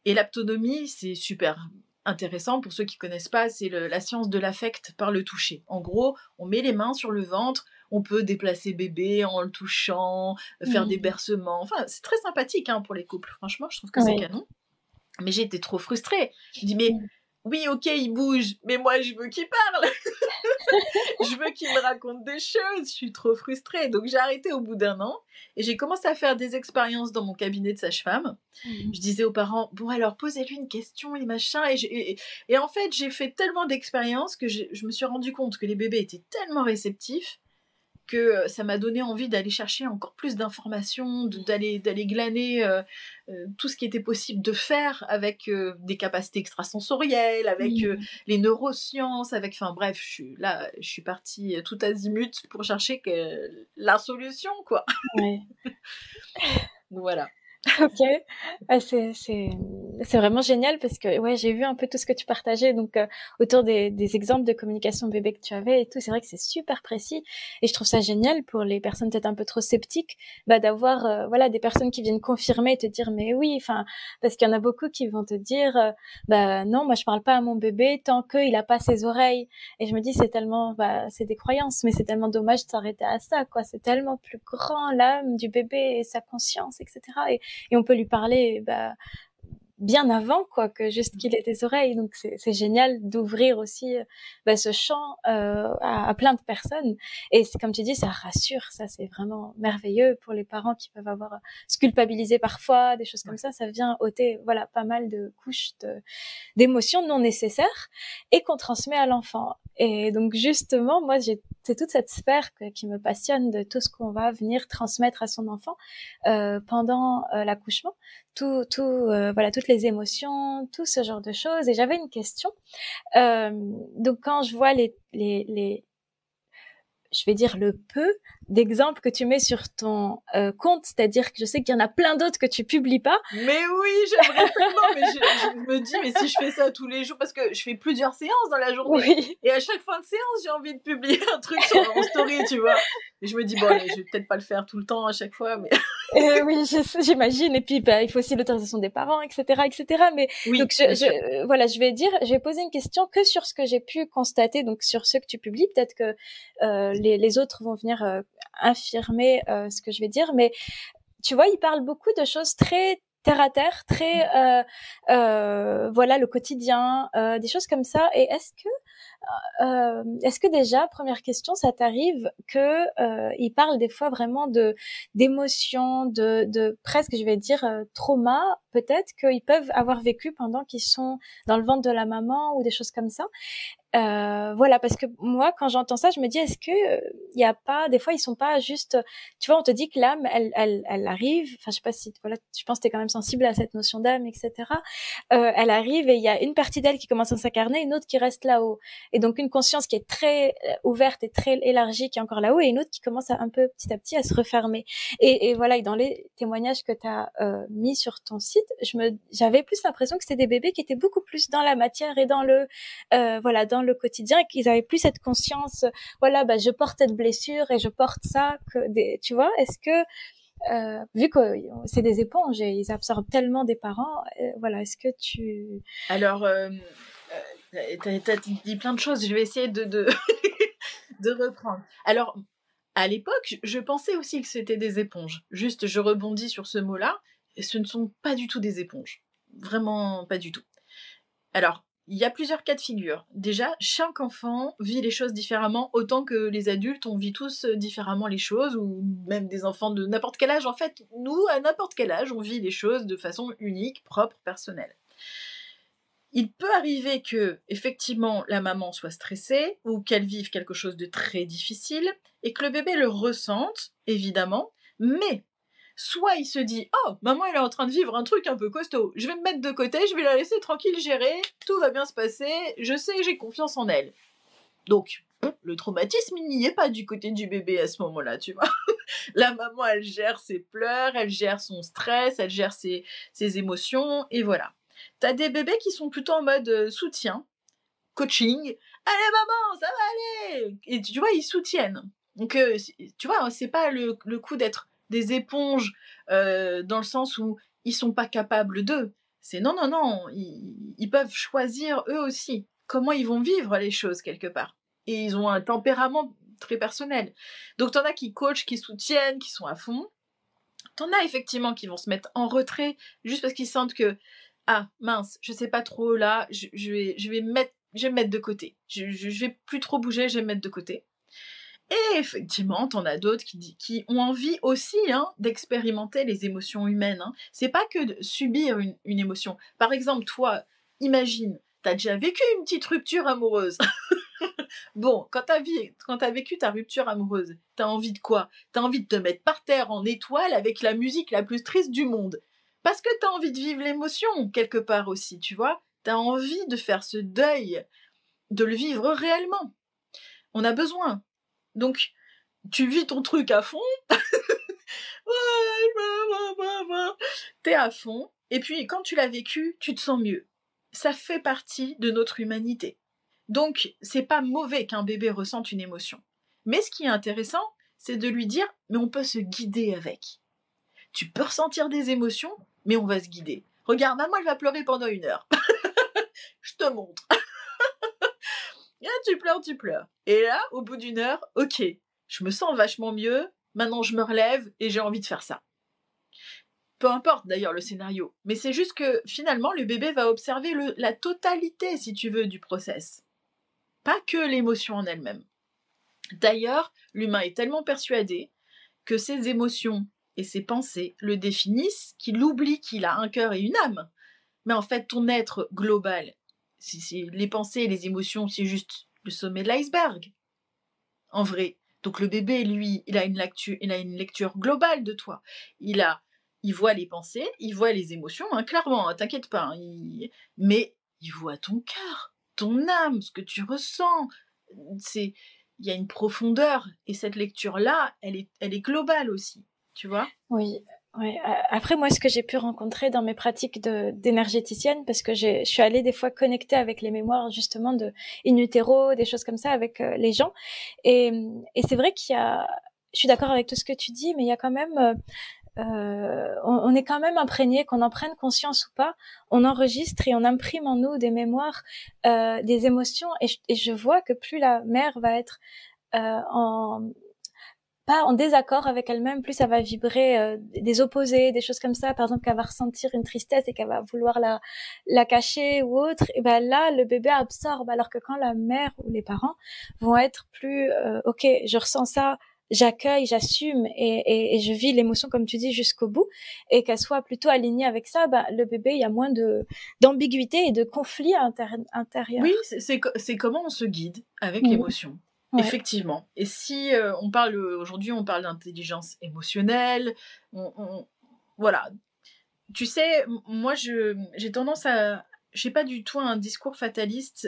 Et l'autonomie, c'est super intéressant. Pour ceux qui ne connaissent pas, c'est la science de l'affect par le toucher. En gros, on met les mains sur le ventre, on peut déplacer bébé en le touchant, faire des bercements. Enfin, c'est très sympathique pour les couples. Franchement, je trouve que c'est canon. Mais j'ai été trop frustrée. Je dis, mais oui, ok, il bouge, mais moi, je veux qu'il parle. Je veux qu'il me raconte des choses. Je suis trop frustrée. Donc, j'ai arrêté au bout d'un an et j'ai commencé à faire des expériences dans mon cabinet de sage-femme. Je disais aux parents, bon, alors, posez-lui une question et machin. Et en fait, j'ai fait tellement d'expériences que je me suis rendu compte que les bébés étaient tellement réceptifs que ça m'a donné envie d'aller chercher encore plus d'informations, d'aller glaner tout ce qui était possible de faire avec des capacités extrasensorielles, avec les neurosciences, enfin bref, je suis partie tout azimut pour chercher la solution, quoi. Ouais. Voilà. Ok, c'est vraiment génial parce que j'ai vu un peu tout ce que tu partageais donc autour des exemples de communication bébé que tu avais et tout. C'est vrai que c'est super précis et je trouve ça génial pour les personnes peut-être un peu trop sceptiques d'avoir des personnes qui viennent confirmer et te dire mais oui, enfin parce qu'il y en a beaucoup qui vont te dire non, moi je parle pas à mon bébé tant qu'il a pas ses oreilles. Et je me dis c'est tellement c'est des croyances, mais c'est tellement dommage de s'arrêter à ça, quoi. C'est tellement plus grand l'âme du bébé et sa conscience, etc. Et on peut lui parler bien avant quoi que juste qu'il ait des oreilles. Donc c'est génial d'ouvrir aussi ce champ à plein de personnes. Et c'est comme tu dis, ça rassure. Ça c'est vraiment merveilleux pour les parents qui peuvent avoir se culpabiliser parfois, des choses comme ça. Ça vient ôter pas mal de couches d'émotions non nécessaires et qu'on transmet à l'enfant. Et donc justement, moi c'est toute cette sphère qui me passionne de tout ce qu'on va venir transmettre à son enfant pendant l'accouchement, toutes les émotions, tout ce genre de choses. Et j'avais une question. Donc quand je vois je vais dire le peu d'exemples que tu mets sur ton compte, c'est-à-dire que je sais qu'il y en a plein d'autres que tu publies pas. Mais oui, j'aimerais tellement, mais je me dis, mais si je fais ça tous les jours, parce que je fais plusieurs séances dans la journée, et à chaque fin de séance, j'ai envie de publier un truc en story, tu vois. Et je me dis, bon, allez, je vais peut-être pas le faire tout le temps à chaque fois, mais... oui, j'imagine. Et puis, il faut aussi l'autorisation des parents, etc., etc. Mais oui, donc, je vais poser une question que sur ce que j'ai pu constater, donc sur ce que tu publies. Peut-être que les autres vont venir infirmer ce que je vais dire. Mais tu vois, il parle beaucoup de choses très terre à terre, très le quotidien, des choses comme ça. Et est-ce que déjà, première question, ça t'arrive que il parle des fois vraiment d'émotions, de presque, je vais dire, trauma, peut-être qu'ils peuvent avoir vécu pendant qu'ils sont dans le ventre de la maman ou des choses comme ça. Parce que moi, quand j'entends ça, je me dis, est-ce que il y a pas, des fois, ils sont pas juste, tu vois, on te dit que l'âme, elle arrive, enfin, je sais pas si, je pense que t'es quand même sensible à cette notion d'âme, etc. Elle arrive et il y a une partie d'elle qui commence à s'incarner, une autre qui reste là-haut. Et donc, une conscience qui est très ouverte et très élargie qui est encore là-haut et une autre qui commence un peu, petit à petit, à se refermer. Et dans les témoignages que t'as mis sur ton site, j'avais plus l'impression que c'était des bébés qui étaient beaucoup plus dans la matière et dans dans le quotidien et qu'ils avaient plus cette conscience je porte cette blessure et je porte ça tu vois, est-ce que vu que c'est des éponges et ils absorbent tellement des parents est-ce que tu... Alors t'as dit plein de choses, je vais essayer de de reprendre. Alors À l'époque, je pensais aussi que c'était des éponges. Juste, je rebondis sur ce mot-là, et ce ne sont pas du tout des éponges. Vraiment pas du tout. Alors, il y a plusieurs cas de figure. Déjà, chaque enfant vit les choses différemment, autant que les adultes, on vit tous différemment les choses, ou même des enfants de n'importe quel âge. En fait, nous, à n'importe quel âge, on vit les choses de façon unique, propre, personnelle. Il peut arriver que, effectivement, la maman soit stressée ou qu'elle vive quelque chose de très difficile et que le bébé le ressente, évidemment, mais soit il se dit « Oh, maman, elle est en train de vivre un truc un peu costaud, je vais me mettre de côté, je vais la laisser tranquille gérer, tout va bien se passer, je sais, j'ai confiance en elle. » Donc, le traumatisme, il n'y est pas du côté du bébé à ce moment-là, tu vois. La maman, elle gère ses pleurs, elle gère son stress, elle gère ses émotions, et voilà. T'as des bébés qui sont plutôt en mode soutien, coaching. Allez maman, ça va aller. Et tu vois, ils soutiennent. Donc tu vois, c'est pas le coup d'être des éponges dans le sens où ils sont pas capables d'eux. C'est non, non, non, ils peuvent choisir eux aussi comment ils vont vivre les choses quelque part. Et ils ont un tempérament très personnel. Donc t'en as qui coachent, qui soutiennent, qui sont à fond. T'en as effectivement qui vont se mettre en retrait juste parce qu'ils sentent que ah mince, je sais pas trop là, je vais me mettre de côté. Je vais plus trop bouger, je vais me mettre de côté. Et effectivement, t'en as d'autres qui ont envie aussi d'expérimenter les émotions humaines. C'est pas que de subir une émotion. Par exemple, toi, imagine, t'as déjà vécu une petite rupture amoureuse. Bon, quand t'as vécu ta rupture amoureuse, t'as envie de quoi? T'as envie de te mettre par terre en étoile avec la musique la plus triste du monde. Parce que t'as envie de vivre l'émotion, quelque part aussi, tu vois? T'as envie de faire ce deuil, de le vivre réellement. On a besoin. Donc, tu vis ton truc à fond. T'es à fond. Et puis, quand tu l'as vécu, tu te sens mieux. Ça fait partie de notre humanité. Donc, c'est pas mauvais qu'un bébé ressente une émotion. Mais ce qui est intéressant, c'est de lui dire, mais on peut se guider avec. Tu peux ressentir des émotions, mais on va se guider. Regarde, maman, elle va pleurer pendant 1 heure. Je te montre. Et là, tu pleures, tu pleures. Et là, au bout d'1 heure, ok, je me sens vachement mieux, maintenant je me relève et j'ai envie de faire ça. Peu importe d'ailleurs le scénario, mais c'est juste que finalement, le bébé va observer la totalité, si tu veux, du process. Pas que l'émotion en elle-même. D'ailleurs, l'humain est tellement persuadé que ses émotions et ses pensées le définissent qu'il oublie qu'il a un cœur et une âme. Mais en fait, ton être global, les pensées et les émotions, c'est juste le sommet de l'iceberg. En vrai. Donc le bébé, lui, il a une lecture globale de toi. Il voit les pensées, il voit les émotions, clairement, t'inquiète pas. Mais il voit ton cœur, ton âme, ce que tu ressens. Il y a une profondeur, et cette lecture-là, elle est globale aussi, tu vois? Oui. Ouais. Après, moi, ce que j'ai pu rencontrer dans mes pratiques d'énergéticienne, parce que je suis allée des fois connecter avec les mémoires justement de in utero, des choses comme ça avec les gens, et c'est vrai je suis d'accord avec tout ce que tu dis, mais il y a quand même on est quand même imprégné, qu'on en prenne conscience ou pas, on enregistre et on imprime en nous des mémoires, des émotions, et je vois que plus la mère va être pas en désaccord avec elle-même, plus ça va vibrer des opposés, des choses comme ça, par exemple qu'elle va ressentir une tristesse et qu'elle va vouloir la cacher ou autre, et ben là le bébé absorbe, alors que quand la mère ou les parents vont être plus ok, je ressens ça, j'accueille, j'assume, et je vis l'émotion comme tu dis jusqu'au bout, et qu'elle soit plutôt alignée avec ça, ben le bébé, il y a moins d'ambiguïté et de conflit intérieur. Oui, c'est comment on se guide avec l'émotion. Ouais. Effectivement. Et si aujourd'hui, on parle d'intelligence émotionnelle, voilà. Tu sais, moi, j'ai tendance à, j'ai pas du tout un discours fataliste.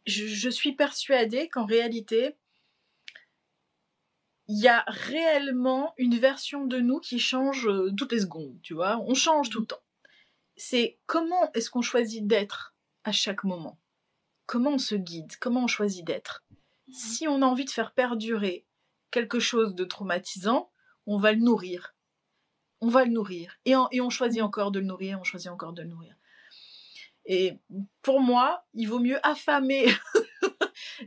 Je suis persuadée qu'en réalité, il y a réellement une version de nous qui change toutes les secondes, tu vois. On change tout le temps. C'est comment est-ce qu'on choisit d'être à chaque moment? Comment on se guide? Comment on choisit d'être? Si on a envie de faire perdurer quelque chose de traumatisant, on va le nourrir. On va le nourrir. Et on choisit encore de le nourrir, on choisit encore de le nourrir. Et pour moi, il vaut mieux affamer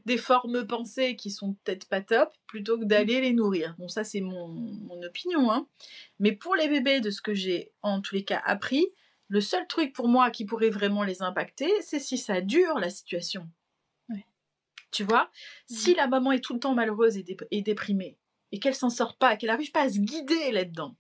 des formes pensées qui sont peut-être pas top, plutôt que d'aller les nourrir. Bon, ça c'est mon opinion, hein. Mais pour les bébés, de ce que j'ai en tous les cas appris, le seul truc pour moi qui pourrait vraiment les impacter, c'est si ça dure la situation. Ouais. Tu vois, si la maman est tout le temps malheureuse et déprimée, et qu'elle s'en sort pas, qu'elle n'arrive pas à se guider là-dedans,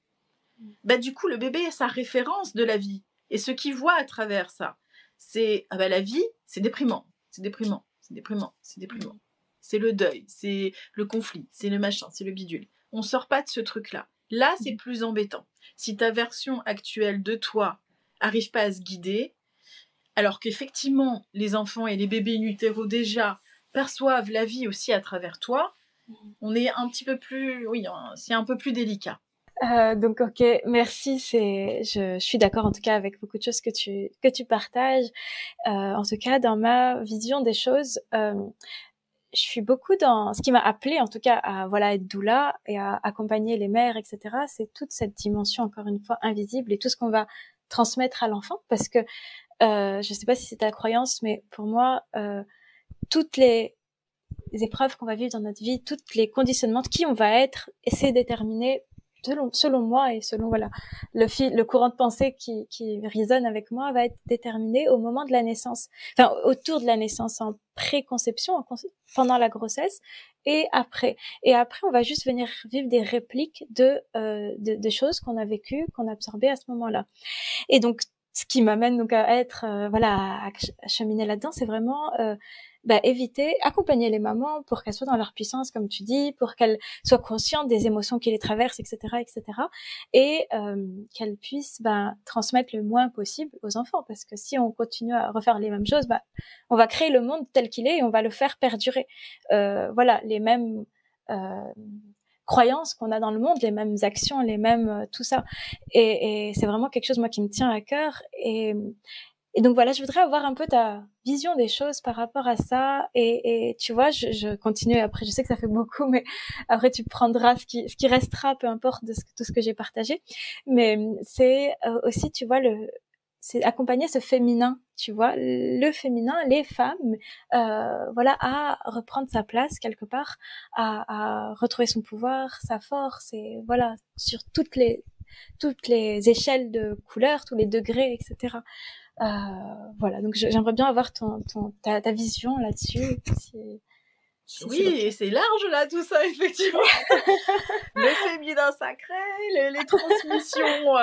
bah du coup le bébé a sa référence de la vie. Et ce qu'il voit à travers ça, c'est la vie, c'est déprimant, c'est déprimant, c'est déprimant, c'est déprimant. C'est le deuil, c'est le conflit, c'est le machin, c'est le bidule. On sort pas de ce truc-là. Là, c'est plus embêtant. Si ta version actuelle de toi arrive pas à se guider, alors qu'effectivement, les enfants et les bébés in utero déjà perçoivent la vie aussi à travers toi, on est un petit peu plus, oui, c'est un peu plus délicat. Donc ok, merci. Je suis d'accord en tout cas avec beaucoup de choses que tu partages. En tout cas, dans ma vision des choses, je suis beaucoup dans ce qui m'a appelé en tout cas à être doula et à accompagner les mères, etc. C'est toute cette dimension encore une fois invisible et tout ce qu'on va transmettre à l'enfant, parce que je sais pas si c'est ta croyance, mais pour moi, toutes les épreuves qu'on va vivre dans notre vie, toutes les conditionnements de qui on va être, et c'est déterminé selon moi et selon le courant de pensée qui résonne avec moi, va être déterminé au moment de la naissance, enfin autour de la naissance, en préconception, pendant la grossesse et après. Et après, on va juste venir vivre des répliques de choses qu'on a vécues, qu'on a absorbées à ce moment-là. Et donc, ce qui m'amène donc à être à cheminer là-dedans, c'est vraiment éviter, accompagner les mamans pour qu'elles soient dans leur puissance, comme tu dis, pour qu'elles soient conscientes des émotions qui les traversent, etc., et qu'elles puissent transmettre le moins possible aux enfants, parce que si on continue à refaire les mêmes choses, on va créer le monde tel qu'il est et on va le faire perdurer. Les mêmes croyances qu'on a dans le monde, les mêmes actions, les mêmes tout ça. Et c'est vraiment quelque chose moi qui me tient à cœur. Et donc voilà, je voudrais avoir un peu ta vision des choses par rapport à ça. Et tu vois, je continue après. Je sais que ça fait beaucoup, mais après tu prendras ce qui restera, peu importe de tout ce que j'ai partagé. Mais c'est aussi, tu vois, c'est accompagner ce féminin, tu vois, le féminin, les femmes, à reprendre sa place quelque part, à retrouver son pouvoir, sa force, et voilà, sur toutes les échelles de couleurs, tous les degrés, etc. Donc j'aimerais bien avoir ta vision là-dessus. Oui, et c'est large là tout ça, effectivement. Le féminin sacré, les transmissions.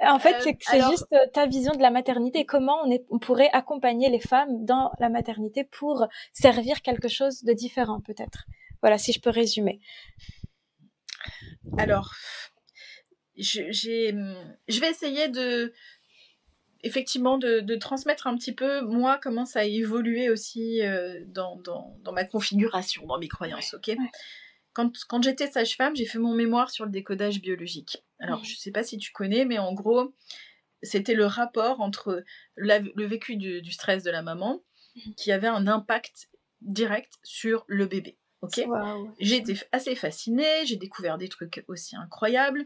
En fait, c'est juste ta vision de la maternité, comment on pourrait accompagner les femmes dans la maternité pour servir quelque chose de différent, peut-être. Voilà, si je peux résumer. Alors, je vais essayer effectivement de transmettre un petit peu, moi, comment ça a évolué aussi dans ma configuration, dans mes croyances, ok ? Ouais. Quand j'étais sage-femme, j'ai fait mon mémoire sur le décodage biologique. Alors, je ne sais pas si tu connais, mais en gros, c'était le rapport entre le vécu du stress de la maman qui avait un impact direct sur le bébé. Ok ? Wow. J'ai été assez fascinée, j'ai découvert des trucs aussi incroyables.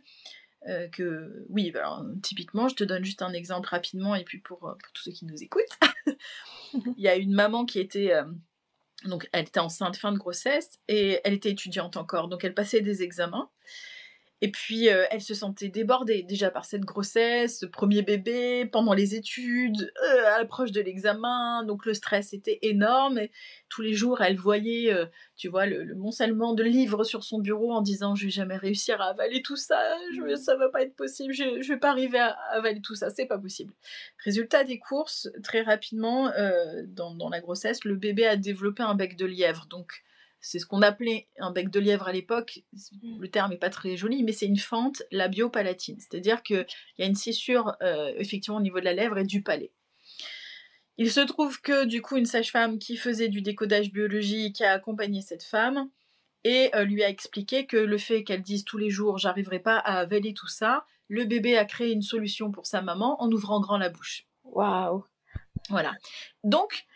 Typiquement, je te donne juste un exemple rapidement, et puis pour tous ceux qui nous écoutent, il y a une maman qui était... donc, elle était enceinte fin de grossesse, et elle était étudiante encore, donc elle passait des examens. Et puis, elle se sentait débordée, déjà par cette grossesse, ce premier bébé, pendant les études, à l'approche de l'examen, donc le stress était énorme, et tous les jours, elle voyait, tu vois, le moncellement de livres sur son bureau en disant « Je vais jamais réussir à avaler tout ça, ça va pas être possible, je vais pas arriver à avaler tout ça, c'est pas possible. » Résultat des courses, très rapidement, dans la grossesse, le bébé a développé un bec de lièvre, donc c'est ce qu'on appelait un bec de lièvre à l'époque. Le terme n'est pas très joli, mais c'est une fente labio-palatine. C'est-à-dire qu'il y a une scissure, effectivement, au niveau de la lèvre et du palais. Il se trouve que, du coup, une sage-femme qui faisait du décodage biologique a accompagné cette femme et lui a expliqué que le fait qu'elle dise tous les jours « j'arriverai pas à avaler tout ça », le bébé a créé une solution pour sa maman en ouvrant grand la bouche. Waouh. Voilà. Donc,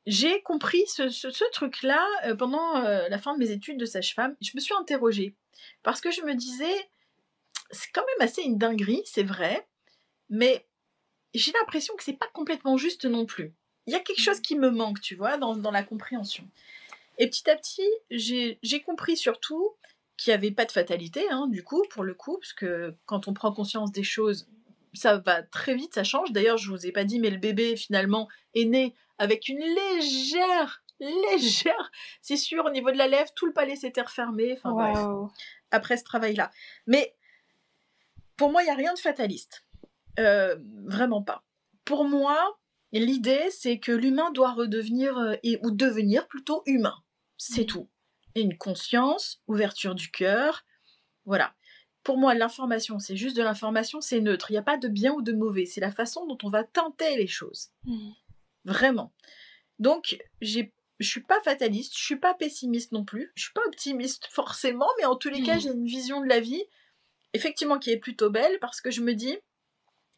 j'ai compris ce truc-là pendant la fin de mes études de sage-femme. Je me suis interrogée parce que je me disais, c'est quand même assez une dinguerie, c'est vrai, mais j'ai l'impression que c'est pas complètement juste non plus. il y a quelque chose qui me manque, tu vois, dans la compréhension. Et petit à petit, j'ai compris surtout qu'il n'y avait pas de fatalité, hein, du coup, pour le coup, parce que quand on prend conscience des choses, ça va très vite, ça change. D'ailleurs, je vous ai pas dit, mais le bébé, finalement, est né avec une légère scissure au niveau de la lèvre, tout le palais s'était refermé, enfin bref, Waouh. après ce travail-là. Mais pour moi, il n'y a rien de fataliste. Vraiment pas. Pour moi, l'idée, c'est que l'humain doit redevenir, ou devenir plutôt humain. C'est tout. Et une conscience, ouverture du cœur, voilà. Pour moi, l'information, c'est juste de l'information, c'est neutre. Il n'y a pas de bien ou de mauvais. C'est la façon dont on va teinter les choses. Vraiment. Donc, je suis pas fataliste, je suis pas pessimiste non plus, je suis pas optimiste forcément, mais en tous les cas, j'ai une vision de la vie, effectivement, qui est plutôt belle, parce que je me dis,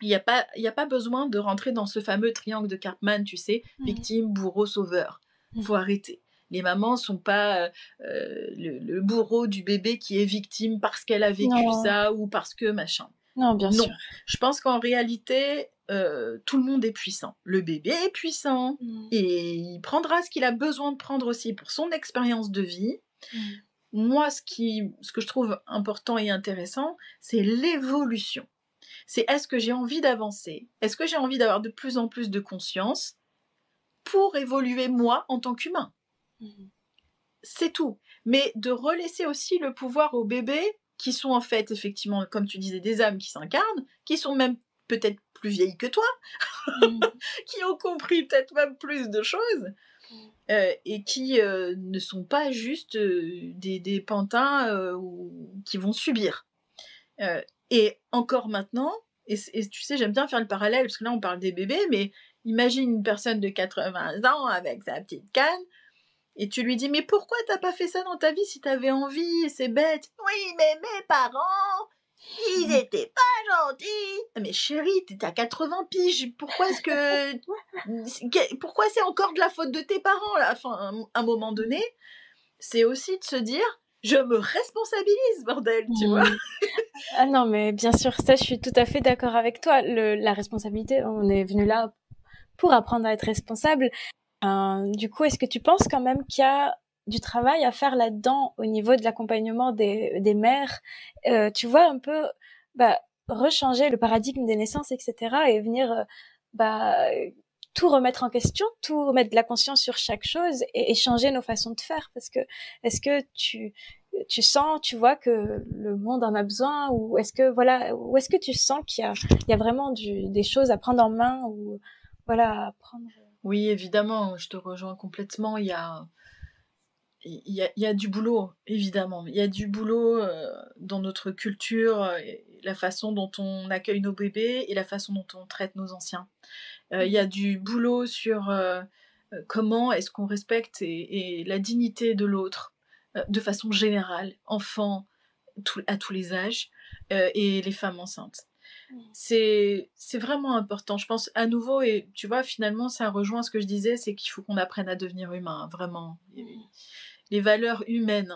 il n'y a pas besoin de rentrer dans ce fameux triangle de Karpman, tu sais, victime, bourreau, sauveur. Faut arrêter. Les mamans sont pas le bourreau du bébé qui est victime parce qu'elle a vécu ça ou parce que machin. Non, bien sûr. Je pense qu'en réalité, tout le monde est puissant. Le bébé est puissant et il prendra ce qu'il a besoin de prendre aussi pour son expérience de vie. Moi, ce que je trouve important et intéressant, c'est l'évolution. C'est est-ce que j'ai envie d'avancer? Est-ce que j'ai envie d'avoir de plus en plus de conscience pour évoluer moi en tant qu'humain? C'est tout. Mais de relaisser aussi le pouvoir aux bébés qui sont en fait, effectivement, comme tu disais, des âmes qui s'incarnent, qui sont même peut-être plus vieilles que toi, qui ont compris peut-être même plus de choses, et qui ne sont pas juste des pantins qui vont subir. Et encore maintenant, et tu sais, j'aime bien faire le parallèle, parce que là, on parle des bébés, mais imagine une personne de 80 ans avec sa petite canne, et tu lui dis, mais pourquoi t'as pas fait ça dans ta vie si t'avais envie? C'est bête. Oui, mais mes parents, ils étaient pas gentils. Mais chérie, t'es à 80 piges. Pourquoi pourquoi c'est encore de la faute de tes parents, là? Enfin, à un moment donné, c'est aussi de se dire, je me responsabilise, bordel, tu vois. Ah non, mais bien sûr, ça, je suis tout à fait d'accord avec toi. La responsabilité, on est venu là pour apprendre à être responsable. Du coup, est-ce que tu penses quand même qu'il y a du travail à faire là-dedans au niveau de l'accompagnement des mères, tu vois, un peu rechanger le paradigme des naissances, etc. et venir tout remettre en question, tout remettre de la conscience sur chaque chose et changer nos façons de faire, parce que est-ce que tu sens, tu vois que le monde en a besoin, ou est-ce que tu sens qu'il y a vraiment des choses à prendre en main, ou voilà, à prendre. Oui, évidemment, je te rejoins complètement. Il y a du boulot, évidemment. Il y a du boulot dans notre culture, la façon dont on accueille nos bébés et la façon dont on traite nos anciens. Il y a du boulot sur comment est-ce qu'on respecte et la dignité de l'autre de façon générale, enfants à tous les âges, et les femmes enceintes. C'est vraiment important, je pense, à nouveau, et tu vois, finalement, ça rejoint ce que je disais, c'est qu'il faut qu'on apprenne à devenir humain, vraiment. Les valeurs humaines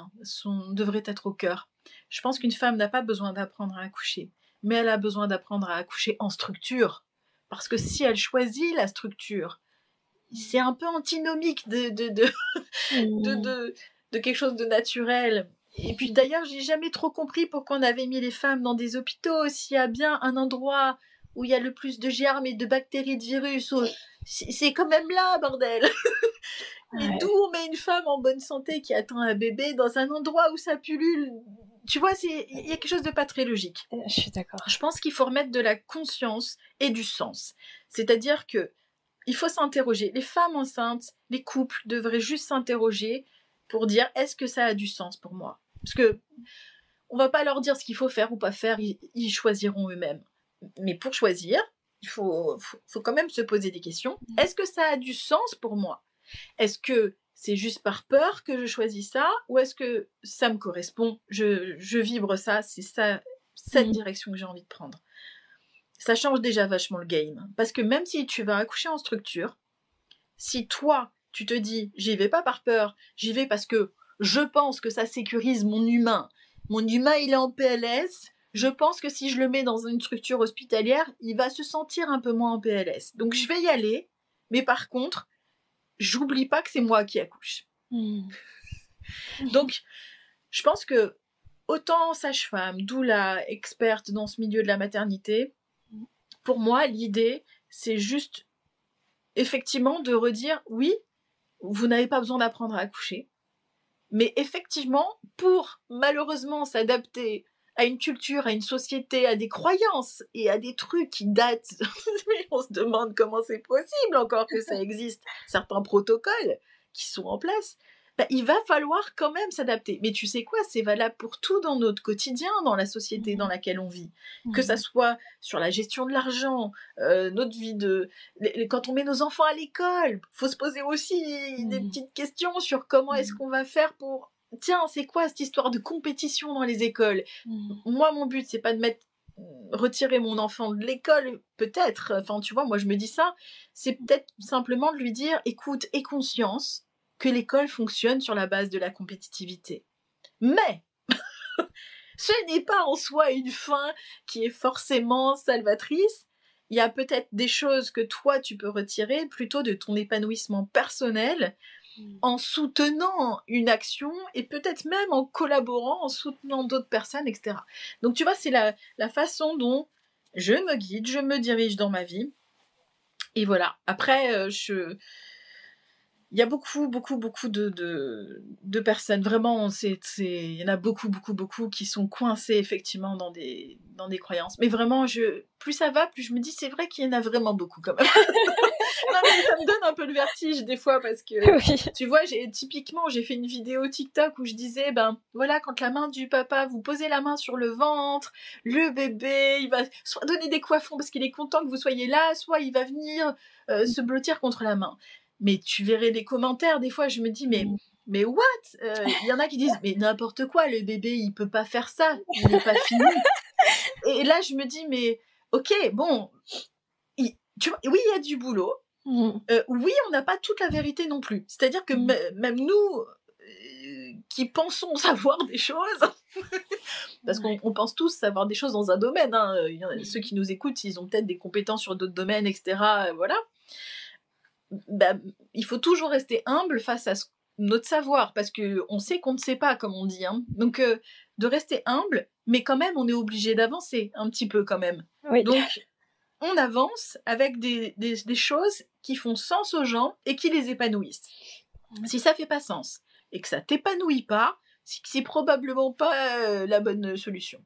devraient être au cœur. Je pense qu'une femme n'a pas besoin d'apprendre à accoucher, mais elle a besoin d'apprendre à accoucher en structure, parce que si elle choisit la structure, c'est un peu antinomique de quelque chose de naturel. Et puis d'ailleurs, j'ai jamais trop compris pourquoi on avait mis les femmes dans des hôpitaux. S'il y a bien un endroit où il y a le plus de germes et de bactéries, de virus, c'est quand même là, bordel. Mais d'où on met une femme en bonne santé qui attend un bébé dans un endroit où ça pullule? Tu vois, il y a quelque chose de pas très logique. Je suis d'accord. Je pense qu'il faut remettre de la conscience et du sens. C'est-à-dire que il faut s'interroger. Les femmes enceintes, les couples devraient juste s'interroger pour dire, est-ce que ça a du sens pour moi? Parce que on va pas leur dire ce qu'il faut faire ou pas faire, ils choisiront eux-mêmes. Mais pour choisir, il faut quand même se poser des questions. Est-ce que ça a du sens pour moi? Est-ce que c'est juste par peur que je choisis ça, ou est-ce que ça me correspond, je vibre ça, c'est ça, cette direction que j'ai envie de prendre? Ça change déjà vachement le game. Parce que même si tu vas accoucher en structure, si toi, tu te dis, j'y vais pas par peur, j'y vais parce que je pense que ça sécurise mon humain, il est en PLS, je pense que si je le mets dans une structure hospitalière, il va se sentir un peu moins en PLS. Donc je vais y aller, mais par contre, j'oublie pas que c'est moi qui accouche. Donc, je pense que autant sage-femme, doula, experte dans ce milieu de la maternité, pour moi, l'idée, c'est juste effectivement de redire, oui, vous n'avez pas besoin d'apprendre à accoucher, mais effectivement, pour malheureusement s'adapter à une culture, à une société, à des croyances et à des trucs qui datent, on se demande comment c'est possible encore que ça existe, certains protocoles qui sont en place, bah, il va falloir quand même s'adapter. Mais tu sais quoi, c'est valable pour tout dans notre quotidien, dans la société dans laquelle on vit. Que ça soit sur la gestion de l'argent, notre vie quand on met nos enfants à l'école, faut se poser aussi des petites questions sur comment est-ce qu'on va faire pour... Tiens, c'est quoi cette histoire de compétition dans les écoles ? Moi, mon but, c'est pas de retirer mon enfant de l'école, peut-être. Enfin, tu vois, moi, je me dis ça. C'est peut-être simplement de lui dire, écoute, aie conscience que l'école fonctionne sur la base de la compétitivité. Mais ce n'est pas en soi une fin qui est forcément salvatrice. Il y a peut-être des choses que toi, tu peux retirer plutôt de ton épanouissement personnel en soutenant une action et peut-être même en collaborant, en soutenant d'autres personnes, etc. Donc, tu vois, c'est la façon dont je me guide, je me dirige dans ma vie. Et voilà. Après, il y a beaucoup de personnes, vraiment, il y en a beaucoup qui sont coincées effectivement dans des croyances. Mais vraiment, plus ça va, plus je me dis, c'est vrai qu'il y en a vraiment beaucoup quand même. Non mais ça me donne un peu le vertige des fois parce que, tu vois, typiquement, j'ai fait une vidéo TikTok où je disais, ben voilà, quand la main du papa, vous posez la main sur le ventre, le bébé, il va soit donner des coiffons parce qu'il est content que vous soyez là, soit il va venir se blottir contre la main. Mais tu verrais les commentaires, des fois, je me dis, mais what ? Il y en a qui disent, mais n'importe quoi, le bébé, il peut pas faire ça, il n'est pas fini. Et là, je me dis, mais ok, bon, tu vois, oui, il y a du boulot. Oui, on n'a pas toute la vérité non plus. C'est-à-dire que même nous, qui pensons savoir des choses, parce qu'on pense tous savoir des choses dans un domaine, hein. Ceux qui nous écoutent, ils ont peut-être des compétences sur d'autres domaines, etc. Voilà. Bah, il faut toujours rester humble face à notre savoir, parce qu'on sait qu'on ne sait pas, comme on dit. Hein. Donc, de rester humble, mais quand même, on est obligé d'avancer un petit peu quand même. Oui. Donc, on avance avec des choses qui font sens aux gens et qui les épanouissent. Si ça fait pas sens et que ça t'épanouit pas, c'est probablement pas la bonne solution.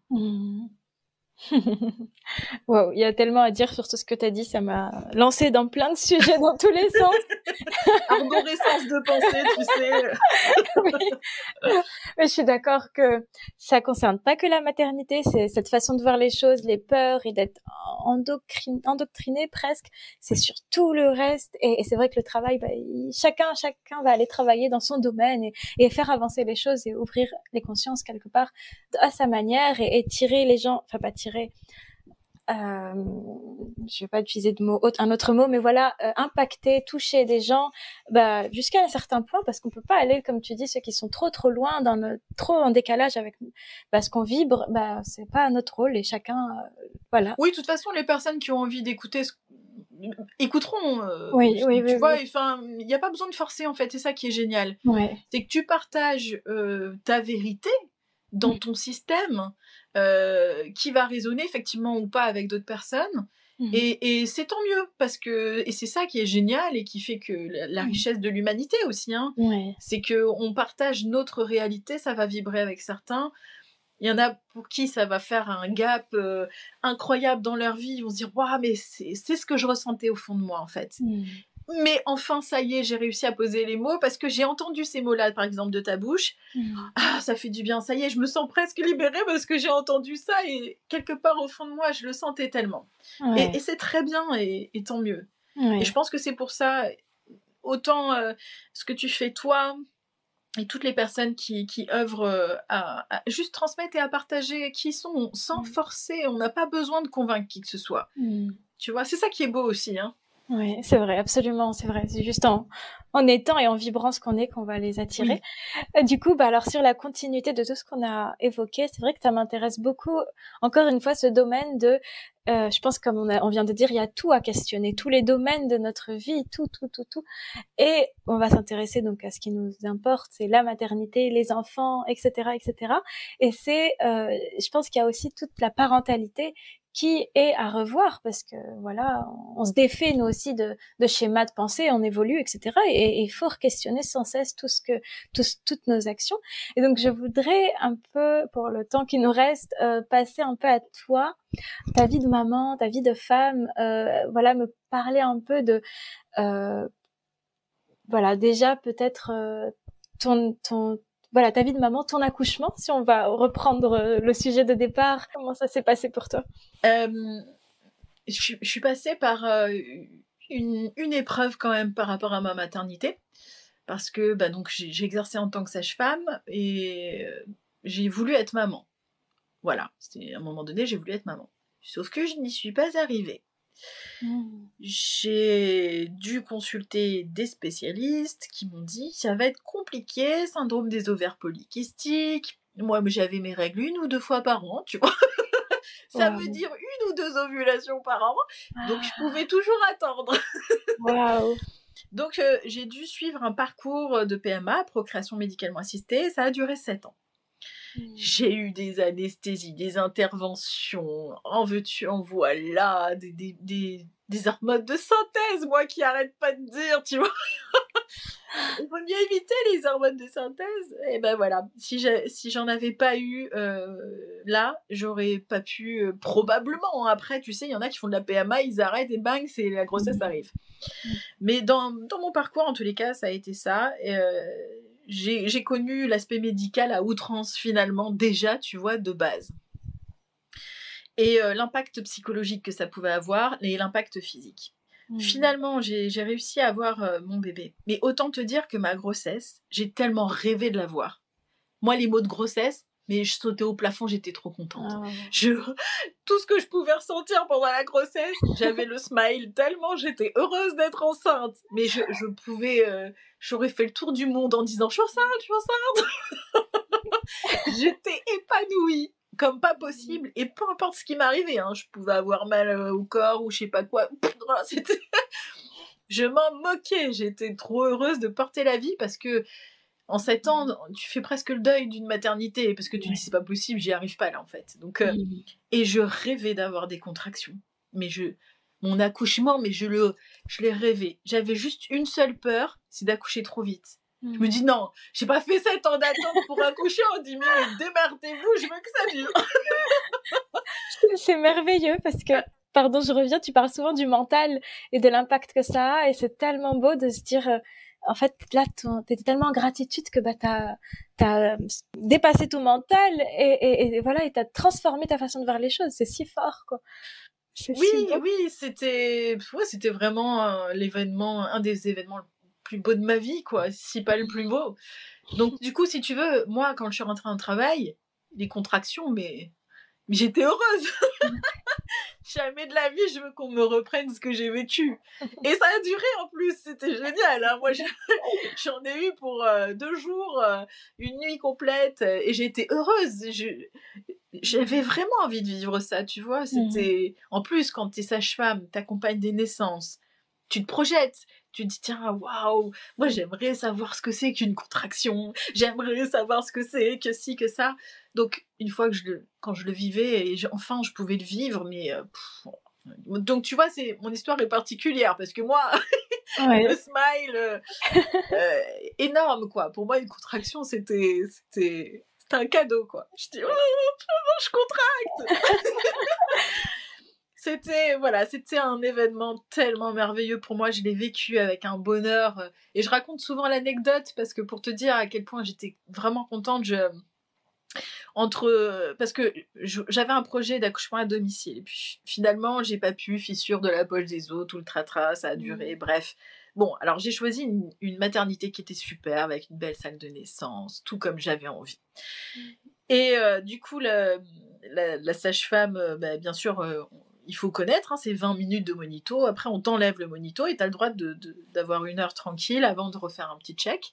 Wow, il y a tellement à dire sur tout ce que tu as dit, ça m'a lancé dans plein de sujets dans tous les sens. Arborescence de pensée, tu sais. Oui. Mais je suis d'accord que ça concerne pas que la maternité, c'est cette façon de voir les choses, les peurs et d'être endoctriné presque, c'est sur tout le reste. Et c'est vrai que le travail, chacun va aller travailler dans son domaine et faire avancer les choses et ouvrir les consciences quelque part à sa manière et tirer les gens, enfin pas tirer, je vais pas utiliser un autre mot, mais voilà, impacter, toucher des gens, jusqu'à un certain point, parce qu'on peut pas aller, comme tu dis, ceux qui sont trop loin, trop en décalage avec ce qu'on vibre, c'est pas notre rôle et chacun, voilà. Oui, de toute façon, les personnes qui ont envie d'écouter écouteront. Oui, tu vois, enfin, il n'y a pas besoin de forcer en fait, c'est ça qui est génial. Ouais. C'est que tu partages ta vérité dans ton système. Qui va résonner effectivement ou pas avec d'autres personnes. Et c'est tant mieux, parce que et c'est ça qui est génial et qui fait que la richesse de l'humanité aussi, hein, c'est qu'on partage notre réalité, ça va vibrer avec certains. Il y en a pour qui ça va faire un gap incroyable dans leur vie, ils vont se dire « Waouh, mais c'est ce que je ressentais au fond de moi en fait ». Mais enfin, ça y est, j'ai réussi à poser les mots parce que j'ai entendu ces mots-là, par exemple, de ta bouche. Ah, ça fait du bien, ça y est, je me sens presque libérée parce que j'ai entendu ça et quelque part au fond de moi, je le sentais tellement. Et c'est très bien et tant mieux. Et je pense que c'est pour ça, autant ce que tu fais toi et toutes les personnes qui œuvrent à juste transmettre et à partager qui ils sont, sans forcer, on n'a pas besoin de convaincre qui que ce soit. Tu vois, c'est ça qui est beau aussi, hein. Oui, c'est vrai, absolument, c'est vrai. C'est juste en étant et en vibrant ce qu'on est qu'on va les attirer. Oui, Du coup, bah alors sur la continuité de tout ce qu'on a évoqué, c'est vrai que ça m'intéresse beaucoup. Encore une fois, ce domaine de, je pense comme on vient de dire, il y a tout à questionner, tous les domaines de notre vie, tout. Et on va s'intéresser donc à ce qui nous importe, c'est la maternité, les enfants, etc., etc. Et c'est, je pense qu'il y a aussi toute la parentalité qui est à revoir parce que voilà, on se défait nous aussi de schémas de pensée, on évolue, etc. Et il faut questionner sans cesse toutes nos actions. Et donc je voudrais un peu, pour le temps qui nous reste, passer un peu à toi, ta vie de maman, ta vie de femme, voilà, me parler un peu de euh, voilà, déjà peut-être ton voilà, ta vie de maman, ton accouchement, si on va reprendre le sujet de départ. Comment ça s'est passé pour toi? euh, je suis passée par une épreuve quand même par rapport à ma maternité, parce que bah, donc j'ai exercé en tant que sage-femme et j'ai voulu être maman. Voilà, c'était à un moment donné, j'ai voulu être maman. Sauf que je n'y suis pas arrivée. Mmh. J'ai dû consulter des spécialistes qui m'ont dit ça va être compliqué, syndrome des ovaires polykystiques. Moi, j'avais mes règles 1 ou 2 fois par an, tu vois. Ça veut Waouh! dire 1 ou 2 ovulations par an, donc je Ah! pouvais toujours attendre. Waouh! Donc j'ai dû suivre un parcours de PMA, procréation médicalement assistée, ça a duré 7 ans. Mmh. J'ai eu des anesthésies, des interventions, en veux-tu, en voilà, des hormones de synthèse, moi qui arrête pas de dire, tu vois. Il vaut mieux éviter les hormones de synthèse. Et ben voilà, si j'en avais pas eu là, j'aurais pas pu, probablement, hein. Après, tu sais, il y en a qui font de la PMA, ils arrêtent et bang, c'est la grossesse Mmh. arrive. Mais dans mon parcours, en tous les cas, ça a été ça. Et, j'ai connu l'aspect médical à outrance finalement déjà, tu vois, de base. Et l'impact psychologique que ça pouvait avoir et l'impact physique. Mmh. Finalement, j'ai réussi à avoir mon bébé. Mais autant te dire que ma grossesse, j'ai tellement rêvé de l'avoir. Moi, les mots de grossesse, mais je sautais au plafond, j'étais trop contente. Ah. Tout ce que je pouvais ressentir pendant la grossesse, j'avais le smile tellement j'étais heureuse d'être enceinte. Mais je pouvais, j'aurais fait le tour du monde en disant je suis enceinte. J'étais épanouie comme pas possible et peu importe ce qui m'arrivait, hein, je pouvais avoir mal au corps ou je sais pas quoi. C'était, je m'en moquais. J'étais trop heureuse de porter la vie parce que en 7 ans, tu fais presque le deuil d'une maternité parce que tu dis Ouais. c'est pas possible, j'y arrive pas là en fait. Donc Mmh. et je rêvais d'avoir des contractions. Mais mon accouchement, mais je l'ai rêvé. J'avais juste une seule peur, c'est d'accoucher trop vite. Je me Mmh. dis non, j'ai pas fait 7 ans d'attente pour accoucher en 10 minutes. Démerdez-vous, je veux que ça dure. C'est merveilleux parce que, pardon, je reviens, tu parles souvent du mental et de l'impact que ça a et c'est tellement beau de se dire, en fait, là, t'étais tellement en gratitude que bah t'as dépassé ton mental et voilà, et t'as transformé ta façon de voir les choses. C'est si fort, quoi. C'est Oui, si beau. oui, c'était vraiment l'événement, un des événements le plus beau de ma vie, quoi, si pas le plus beau. Donc du coup, si tu veux, moi, quand je suis rentrée en travail, les contractions, mais j'étais heureuse. Jamais de la vie, je veux qu'on me reprenne ce que j'ai vécu. Et ça a duré en plus, c'était génial, hein. Moi, j'en ai eu pour 2 jours, une nuit complète, et j'ai été heureuse. J'avais vraiment envie de vivre ça, tu vois. Mhm. C'était en plus quand t'es sage-femme, t'accompagnes des naissances, tu te projettes. Tu te dis tiens waouh, moi j'aimerais savoir ce que c'est qu'une contraction, j'aimerais savoir ce que c'est que ci que ça. Donc une fois que quand je le vivais et enfin je pouvais le vivre, mais donc tu vois, c'est mon histoire est particulière parce que moi le Ouais. smile énorme quoi. Pour moi une contraction c'était un cadeau quoi. Je dis oh je contracte. C'était un événement tellement merveilleux pour moi, je l'ai vécu avec un bonheur et je raconte souvent l'anecdote parce que pour te dire à quel point j'étais vraiment contente, parce que j'avais un projet d'accouchement à domicile et puis finalement j'ai pas pu, fissure de la poche des os, tout le tratra, ça a duré, Mhm. bref. Bon, alors j'ai choisi une maternité qui était super avec une belle salle de naissance, tout comme j'avais envie. Et du coup la sage-femme, bah, bien sûr, il faut connaître, hein, c'est 20 minutes de monito. Après, on t'enlève le monito et tu as le droit d'avoir 1 heure tranquille avant de refaire un petit check.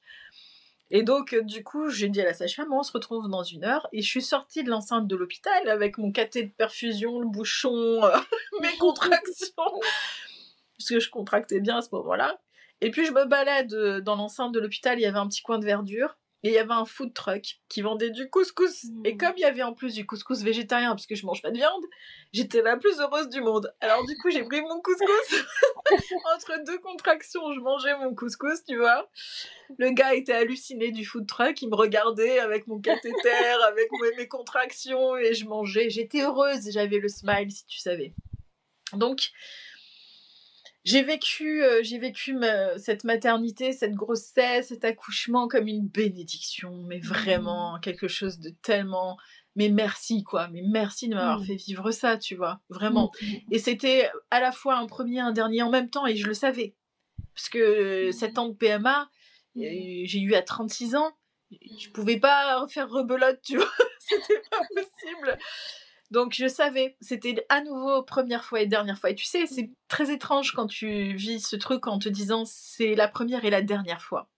Et donc, du coup, j'ai dit à la sage-femme, on se retrouve dans 1 heure. Et je suis sortie de l'enceinte de l'hôpital avec mon cathé de perfusion, le bouchon, mes contractions. Parce que je contractais bien à ce moment-là. Et puis, je me balade dans l'enceinte de l'hôpital, il y avait un petit coin de verdure. Et il y avait un food truck qui vendait du couscous. Et comme il y avait en plus du couscous végétarien, parce que je mange pas de viande, j'étais la plus heureuse du monde. Alors du coup, j'ai pris mon couscous. Entre 2 contractions, je mangeais mon couscous, tu vois. Le gars était halluciné du food truck. Il me regardait avec mon cathéter, avec mes contractions, et je mangeais. J'étais heureuse, j'avais le smile, si tu savais. Donc, j'ai vécu cette maternité, cette grossesse, cet accouchement comme une bénédiction, mais vraiment quelque chose de tellement... Mais merci, quoi. Mais merci de m'avoir fait vivre ça, tu vois. Vraiment. Et c'était à la fois un premier, un dernier en même temps, et je le savais. Parce que 7 ans de PMA, j'ai eu à 36 ans, je pouvais pas faire rebelote, tu vois. C'était pas possible. Donc je savais, c'était à nouveau première fois et dernière fois. Et tu sais, c'est très étrange quand tu vis ce truc en te disant c'est la première et la dernière fois.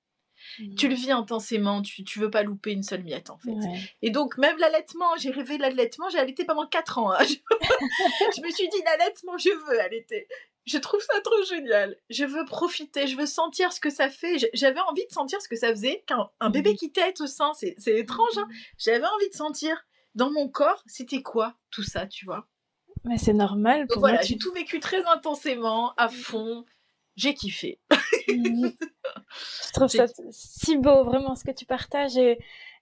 Tu le vis intensément, tu veux pas louper une seule miette en fait. Ouais. Et donc même l'allaitement, j'ai rêvé de l'allaitement, j'ai allaité pendant 4 ans. Hein. Je me suis dit l'allaitement, je veux allaiter. Je trouve ça trop génial. Je veux profiter, je veux sentir ce que ça fait. J'avais envie de sentir ce que ça faisait qu'un bébé qui tète au sein. C'est étrange, hein. J'avais envie de sentir dans mon corps, c'était quoi tout ça, tu vois. Mais c'est normal. Donc voilà, j'ai tout vécu très intensément, à fond. J'ai kiffé. Je trouve ça si beau, vraiment, ce que tu partages. Et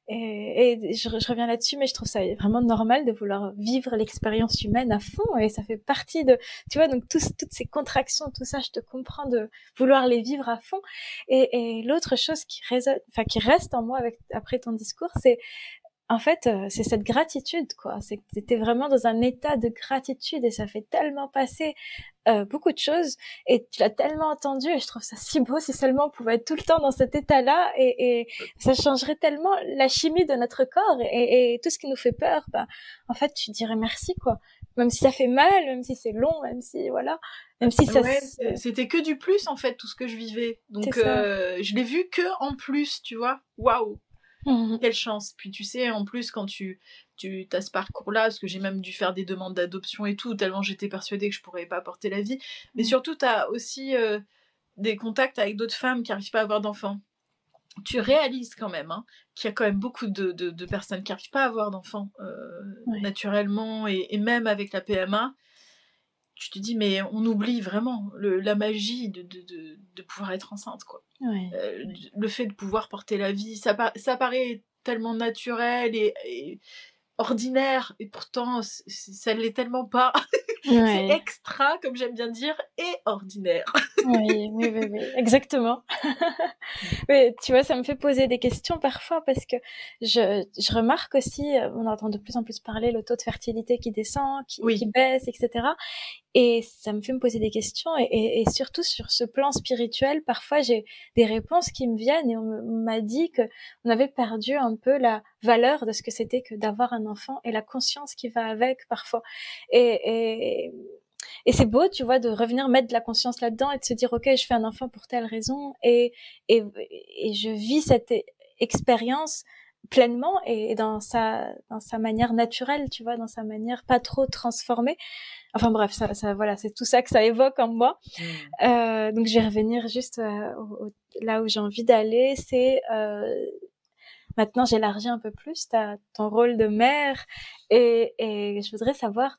je reviens là-dessus, mais je trouve ça vraiment normal de vouloir vivre l'expérience humaine à fond, et ça fait partie de, tu vois, donc toutes ces contractions, tout ça, je te comprends de vouloir les vivre à fond. Et l'autre chose qui résonne, enfin, qui reste en moi après ton discours, c'est, en fait, c'est cette gratitude, quoi. C'est que t'étais vraiment dans un état de gratitude, et ça fait tellement passer beaucoup de choses, et tu l'as tellement entendu, et je trouve ça si beau. Si seulement on pouvait être tout le temps dans cet état-là, et ça changerait tellement la chimie de notre corps, et tout ce qui nous fait peur, bah, en fait, tu dirais merci, quoi. Même si ça fait mal, même si c'est long, même si, voilà, même si ça... Ouais, c'était que du plus, en fait, tout ce que je vivais. Donc, je l'ai vu que en plus, tu vois. Waouh! Quelle chance. Puis tu sais, en plus, quand tu as ce parcours-là, parce que j'ai même dû faire des demandes d'adoption et tout, tellement j'étais persuadée que je pourrais pas porter la vie. Mais surtout, tu as aussi des contacts avec d'autres femmes qui n'arrivent pas à avoir d'enfants. Tu réalises quand même qu'il y a quand même beaucoup de personnes qui n'arrivent pas à avoir d'enfants naturellement, et même avec la PMA. Tu te dis, mais on oublie vraiment la magie de pouvoir être enceinte, quoi. Ouais. Le fait de pouvoir porter la vie, ça paraît tellement naturel et ordinaire, et pourtant ça ne l'est tellement pas. C'est extra, comme j'aime bien dire, et ordinaire. Oui, exactement. Mais tu vois, ça me fait poser des questions parfois, parce que je remarque aussi, on entend de plus en plus parler, le taux de fertilité qui descend, qui baisse, etc. Et ça me fait me poser des questions, et surtout sur ce plan spirituel, parfois j'ai des réponses qui me viennent, et on m'a dit que on avait perdu un peu la valeur de ce que c'était que d'avoir un enfant, et la conscience qui va avec parfois. Et c'est beau, tu vois, de revenir mettre de la conscience là-dedans, et de se dire, ok, je fais un enfant pour telle raison, et je vis cette expérience pleinement, et dans sa manière naturelle, tu vois, dans sa manière pas trop transformée. Enfin bref, ça voilà, c'est tout ça que ça évoque en moi. Donc je vais revenir juste là où j'ai envie d'aller, c'est maintenant j'élargis un peu plus ton rôle de mère, et je voudrais savoir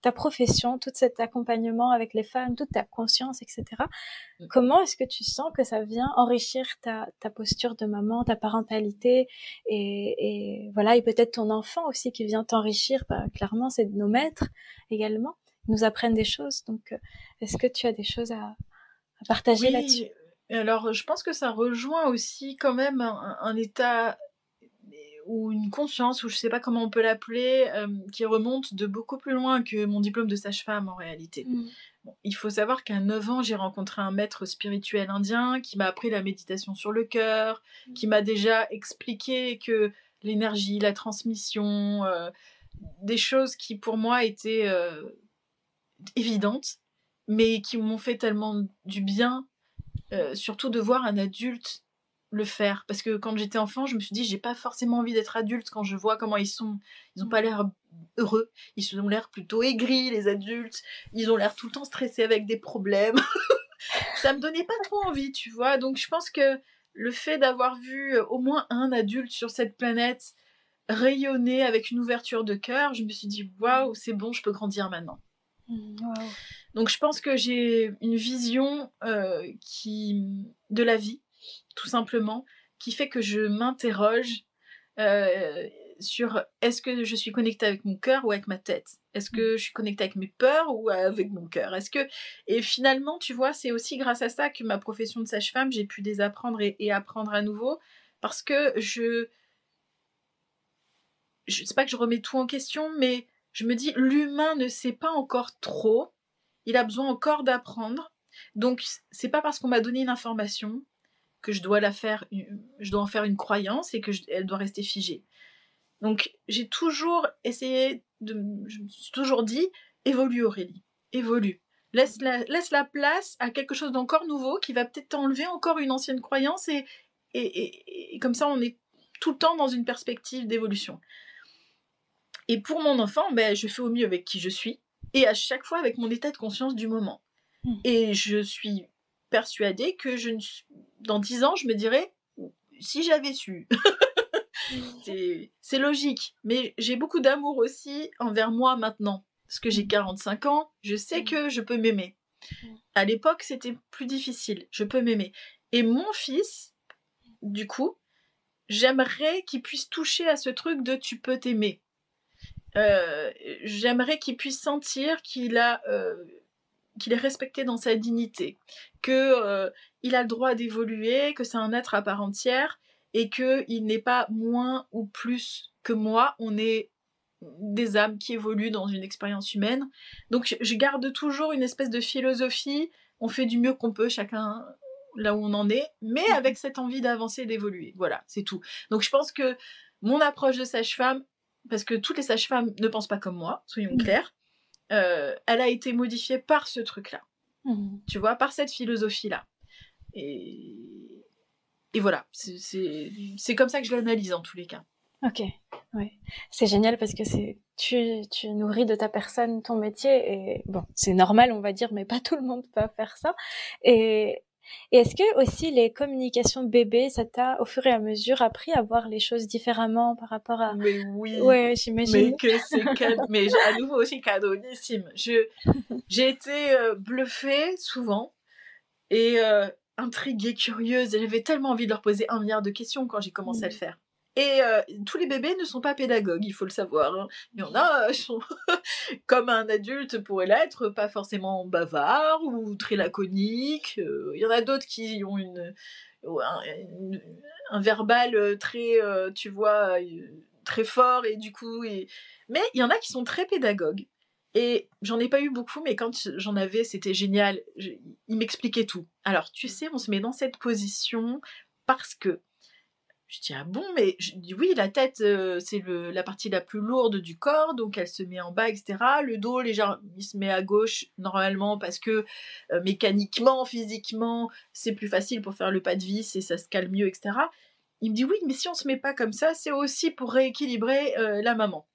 ta profession, tout cet accompagnement avec les femmes, toute ta conscience, etc. Comment est-ce que tu sens que ça vient enrichir ta posture de maman, ta parentalité, et voilà, et peut-être ton enfant aussi qui vient t'enrichir. Bah, clairement, c'est nos maîtres également, ils nous apprennent des choses. Donc, est-ce que tu as des choses à partager là-dessus? Alors, je pense que ça rejoint aussi quand même un état ou une conscience, ou je sais pas comment on peut l'appeler, qui remonte de beaucoup plus loin que mon diplôme de sage-femme en réalité. Bon, il faut savoir qu'à 9 ans, j'ai rencontré un maître spirituel indien qui m'a appris la méditation sur le cœur, qui m'a déjà expliqué que l'énergie, la transmission, des choses qui pour moi étaient évidentes, mais qui m'ont fait tellement du bien, surtout de voir un adulte le faire. Parce que quand j'étais enfant, je me suis dit, j'ai pas forcément envie d'être adulte quand je vois comment ils sont. Ils ont pas l'air heureux, ils ont l'air plutôt aigris, les adultes. Ils ont l'air tout le temps stressés avec des problèmes. Ça me donnait pas trop envie, tu vois. Donc je pense que le fait d'avoir vu au moins un adulte sur cette planète rayonner avec une ouverture de cœur, je me suis dit, waouh, c'est bon, je peux grandir maintenant. Wow. Donc je pense que j'ai une vision de la vie, tout simplement, qui fait que je m'interroge sur est-ce que je suis connectée avec mon cœur ou avec ma tête ? Est-ce que je suis connectée avec mes peurs ou avec mon cœur ? Et finalement, tu vois, c'est aussi grâce à ça que ma profession de sage-femme, j'ai pu désapprendre et apprendre à nouveau, parce que je sais pas que je remets tout en question, mais je me dis, l'humain ne sait pas encore trop, il a besoin encore d'apprendre, donc c'est pas parce qu'on m'a donné une information que je dois en faire une croyance et elle doit rester figée. Donc j'ai toujours essayé je me suis toujours dit, évolue Aurélie, évolue. Laisse la place à quelque chose d'encore nouveau qui va peut-être t'enlever encore une ancienne croyance et comme ça on est tout le temps dans une perspective d'évolution. Et pour mon enfant, je fais au mieux avec qui je suis et à chaque fois avec mon état de conscience du moment. Et je suis persuadée que dans 10 ans, je me dirais, si j'avais su. C'est logique, mais j'ai beaucoup d'amour aussi envers moi maintenant. Parce que j'ai 45 ans, je sais que je peux m'aimer. À l'époque, c'était plus difficile, je peux m'aimer. Et mon fils, du coup, j'aimerais qu'il puisse toucher à ce truc de tu peux t'aimer. J'aimerais qu'il puisse sentir qu'il est respecté dans sa dignité, qu'il a le droit d'évoluer, que c'est un être à part entière, et qu'il n'est pas moins ou plus que moi, on est des âmes qui évoluent dans une expérience humaine. Donc je garde toujours une espèce de philosophie, on fait du mieux qu'on peut, chacun là où on en est, mais avec cette envie d'avancer et d'évoluer. Voilà, c'est tout. Donc je pense que mon approche de sage-femme, parce que toutes les sages-femmes ne pensent pas comme moi, soyons clairs, elle a été modifiée par ce truc-là. Tu vois, par cette philosophie-là. Et voilà, c'est comme ça que je l'analyse en tous les cas. Ok, ouais. C'est génial parce que tu nourris de ta personne ton métier et bon, c'est normal on va dire, mais pas tout le monde peut faire ça. Et est-ce que aussi les communications bébés, ça t'a au fur et à mesure appris à voir les choses différemment par rapport à... Mais oui, ouais, j'imagine. Mais que c'est mais à nouveau aussi cadeaunissime. J'ai été bluffée souvent et intriguée, curieuse. J'avais tellement envie de leur poser 1 milliard de questions quand j'ai commencé à le faire. Et tous les bébés ne sont pas pédagogues, il faut le savoir. Hein. Il y en a, sont comme un adulte pourrait l'être, pas forcément bavard ou très laconique. Il y en a d'autres qui ont un verbal très, tu vois, très fort et du coup... Mais il y en a qui sont très pédagogues. Et j'en ai pas eu beaucoup, mais quand j'en avais, c'était génial. Ils m'expliquaient tout. Alors, tu sais, on se met dans cette position parce que je dis, ah bon, mais je dis oui, la tête, c'est la partie la plus lourde du corps, donc elle se met en bas, etc. Le dos, il se met à gauche, normalement, parce que mécaniquement, physiquement, c'est plus facile pour faire le pas de vis et ça se calme mieux, etc. Il me dit, oui, mais si on se met pas comme ça, c'est aussi pour rééquilibrer la maman.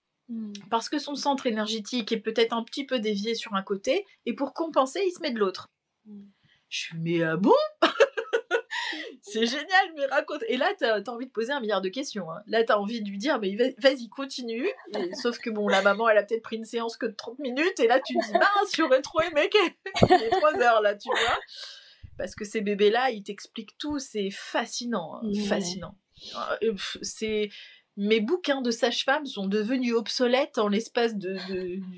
Parce que son centre énergétique est peut-être un petit peu dévié sur un côté, et pour compenser, il se met de l'autre. Je suis, mais ah bon? C'est génial, mais raconte. Et là, t'as envie de poser 1 milliard de questions. Hein. Là, t'as envie de lui dire, mais vas-y, continue. Sauf que bon, la maman, elle a peut-être pris une séance que de 30 minutes, et là, tu te dis, mince, j'aurais trop aimé qu'il y ait 3 heures, là, tu vois. Parce que ces bébés-là, ils t'expliquent tout, c'est fascinant. Hein, fascinant. Mes bouquins de sage-femme sont devenus obsolètes en l'espace de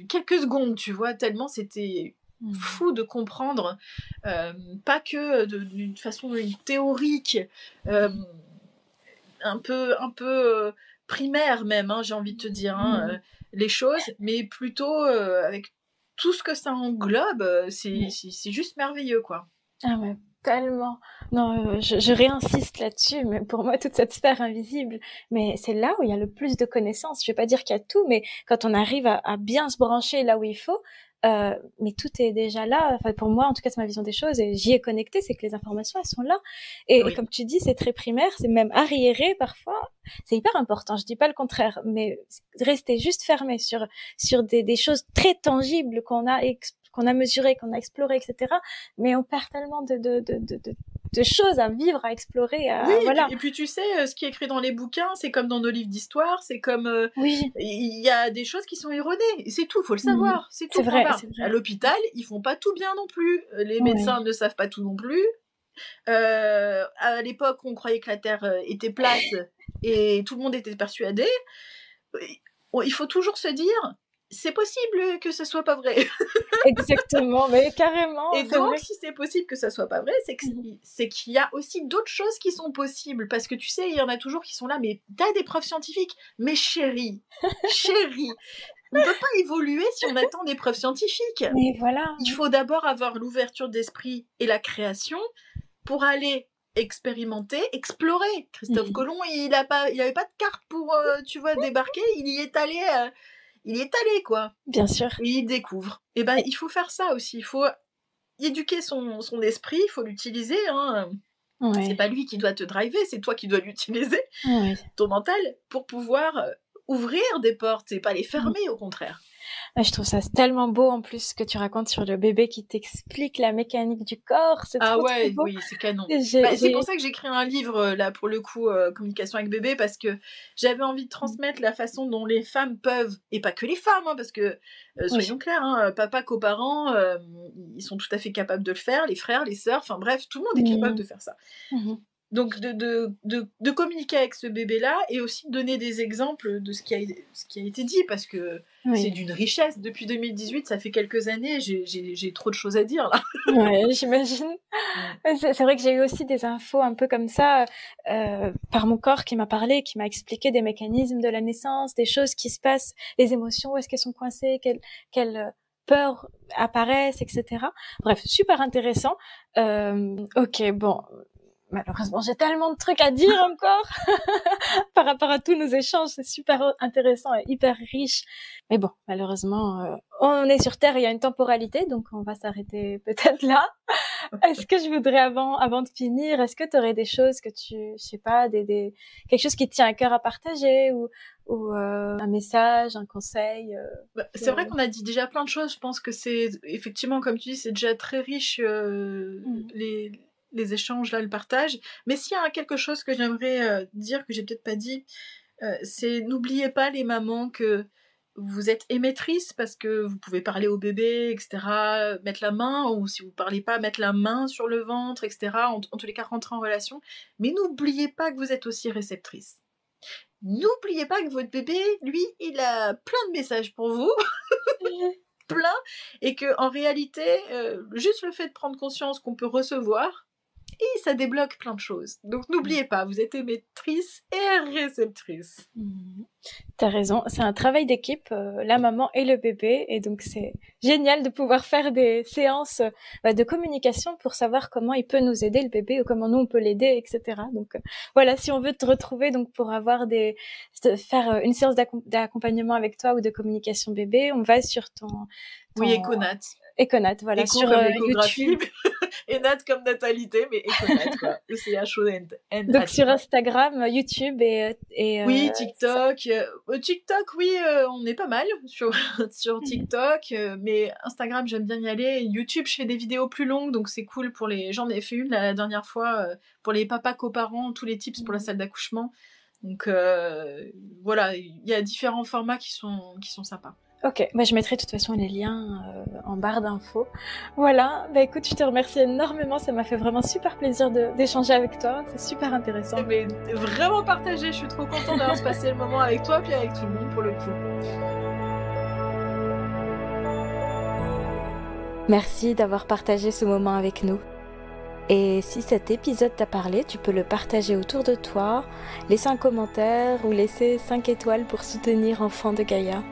quelques secondes, tu vois, tellement c'était fou de comprendre, pas que d'une façon théorique, un peu primaire même, hein, j'ai envie de te dire, hein, les choses, mais plutôt avec tout ce que ça englobe, c'est juste merveilleux, quoi. Ah ouais, tellement. Non, je réinsiste là-dessus, mais pour moi, toute cette sphère invisible, mais c'est là où il y a le plus de connaissances. Je vais pas dire qu'il y a tout, mais quand on arrive à bien se brancher là où il faut, mais tout est déjà là. Enfin, pour moi, en tout cas, c'est ma vision des choses, et j'y ai connecté, c'est que les informations, elles sont là. Et Oui. comme tu dis, c'est très primaire, c'est même arriéré parfois. C'est hyper important. Je dis pas le contraire, mais rester juste fermé sur des choses très tangibles qu'on a mesurées, qu'on a explorées, etc. Mais on perd tellement de choses à vivre, à explorer, Oui, voilà. et puis tu sais, ce qui est écrit dans les bouquins, c'est comme dans nos livres d'histoire, c'est comme... Oui. Il y a des choses qui sont erronées, c'est tout, faut le Mhm. savoir, c'est tout, C'est point vrai, barre. c'est vrai. À l'hôpital, ils font pas tout bien non plus, les médecins Oui. ne savent pas tout non plus. À l'époque, on croyait que la Terre était plate, et tout le monde était persuadé. Il faut toujours se dire, c'est possible que ce soit pas vrai. Exactement, mais carrément, Et c'est donc, vrai. si c'est possible que ça soit pas vrai, Mhm. c'est qu'il y a aussi d'autres choses qui sont possibles. Parce que tu sais, il y en a toujours qui sont là, mais t'as des preuves scientifiques. Mais chérie, on peut pas évoluer si on attend des preuves scientifiques. Mais voilà. Il faut d'abord avoir l'ouverture d'esprit et la création pour aller expérimenter, explorer. Christophe Mhm. Colomb, il avait pas de carte pour, tu vois, débarquer. Il y est allé, quoi. Bien sûr. Et il découvre. Et ben, il faut faire ça aussi. Il faut éduquer son esprit, il faut l'utiliser. Hein. C'est Ouais. pas lui qui doit te driver, c'est toi qui dois l'utiliser, Ouais. ton mental, pour pouvoir ouvrir des portes et pas les fermer, au contraire. Je trouve ça tellement beau en plus ce que tu racontes sur le bébé qui t'explique la mécanique du corps. C'est Ah trop trop ouais, beau. oui, c'est canon. C'est pour J'ai... ça que j'ai écrit un livre, là, pour le coup, Communication avec bébé, parce que j'avais envie de transmettre la façon dont les femmes peuvent, et pas que les femmes, hein, parce que, soyons Oui. clairs, hein, papa, coparents, ils sont tout à fait capables de le faire, les frères, les sœurs, enfin bref, tout le monde est capable de faire ça. Mhm. Donc de communiquer avec ce bébé-là et aussi de donner des exemples de ce qui a été dit, parce que c'est Oui. d'une richesse. Depuis 2018, ça fait quelques années, j'ai trop de choses à dire là. Ouais, j'imagine. C'est vrai que j'ai eu aussi des infos un peu comme ça par mon corps qui m'a parlé, qui m'a expliqué des mécanismes de la naissance, des choses qui se passent, les émotions, où est-ce qu'elles sont coincées, quelles peurs apparaissent, etc. Bref, super intéressant. Ok, bon, malheureusement, j'ai tellement de trucs à dire encore par rapport à tous nos échanges. C'est super intéressant et hyper riche. Mais bon, malheureusement, on est sur Terre, il y a une temporalité, donc on va s'arrêter peut-être là. Est-ce que je voudrais avant de finir, est-ce que tu aurais des choses que je sais pas, quelque chose qui te tient à cœur à partager ou un message, un conseil C'est vrai qu'on a dit déjà plein de choses. Je pense que c'est effectivement, comme tu dis, c'est déjà très riche Mm. les échanges là, le partage. Mais s'il y a quelque chose que j'aimerais dire que j'ai peut-être pas dit, c'est n'oubliez pas les mamans que vous êtes émettrices parce que vous pouvez parler au bébé, etc., mettre la main, ou si vous parlez pas, mettre la main sur le ventre, etc., en tous les cas rentrer en relation. Mais n'oubliez pas que vous êtes aussi réceptrice. N'oubliez pas que votre bébé, lui, il a plein de messages pour vous, plein, et que en réalité, juste le fait de prendre conscience qu'on peut recevoir, et ça débloque plein de choses. Donc n'oubliez pas, vous êtes émettrice et réceptrice. T'as raison, c'est un travail d'équipe, la maman et le bébé, et donc c'est génial de pouvoir faire des séances de communication pour savoir comment il peut nous aider le bébé ou comment nous on peut l'aider, etc. Donc voilà, si on veut te retrouver donc pour faire une séance d'accompagnement avec toi ou de communication bébé, on va sur ton Oui, Econat. Econat, voilà, Écho sur comme échographie, YouTube. et Nat comme natalité, mais Econat, quoi. ECHON. Donc sur Instagram, YouTube et oui, TikTok. TikTok, oui, on est pas mal sur TikTok, mais Instagram, j'aime bien y aller. YouTube, je fais des vidéos plus longues, donc c'est cool pour les... J'en ai fait une la dernière fois pour les papas coparents, tous les tips pour la salle d'accouchement. Donc voilà, il y a différents formats qui sont sympas. Ok, je mettrai de toute façon les liens en barre d'infos. Voilà, écoute, je te remercie énormément, ça m'a fait vraiment super plaisir d'échanger avec toi, c'est super intéressant. Mais vraiment partagé, je suis trop contente d'avoir passé le moment avec toi, puis avec tout le monde pour le coup. Merci d'avoir partagé ce moment avec nous. Et si cet épisode t'a parlé, tu peux le partager autour de toi, laisser un commentaire ou laisser 5 étoiles pour soutenir Enfants de Gaïa.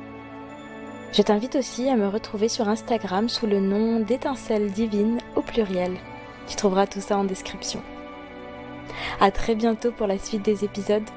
Je t'invite aussi à me retrouver sur Instagram sous le nom d'Étincelle Divine au pluriel. Tu trouveras tout ça en description. À très bientôt pour la suite des épisodes.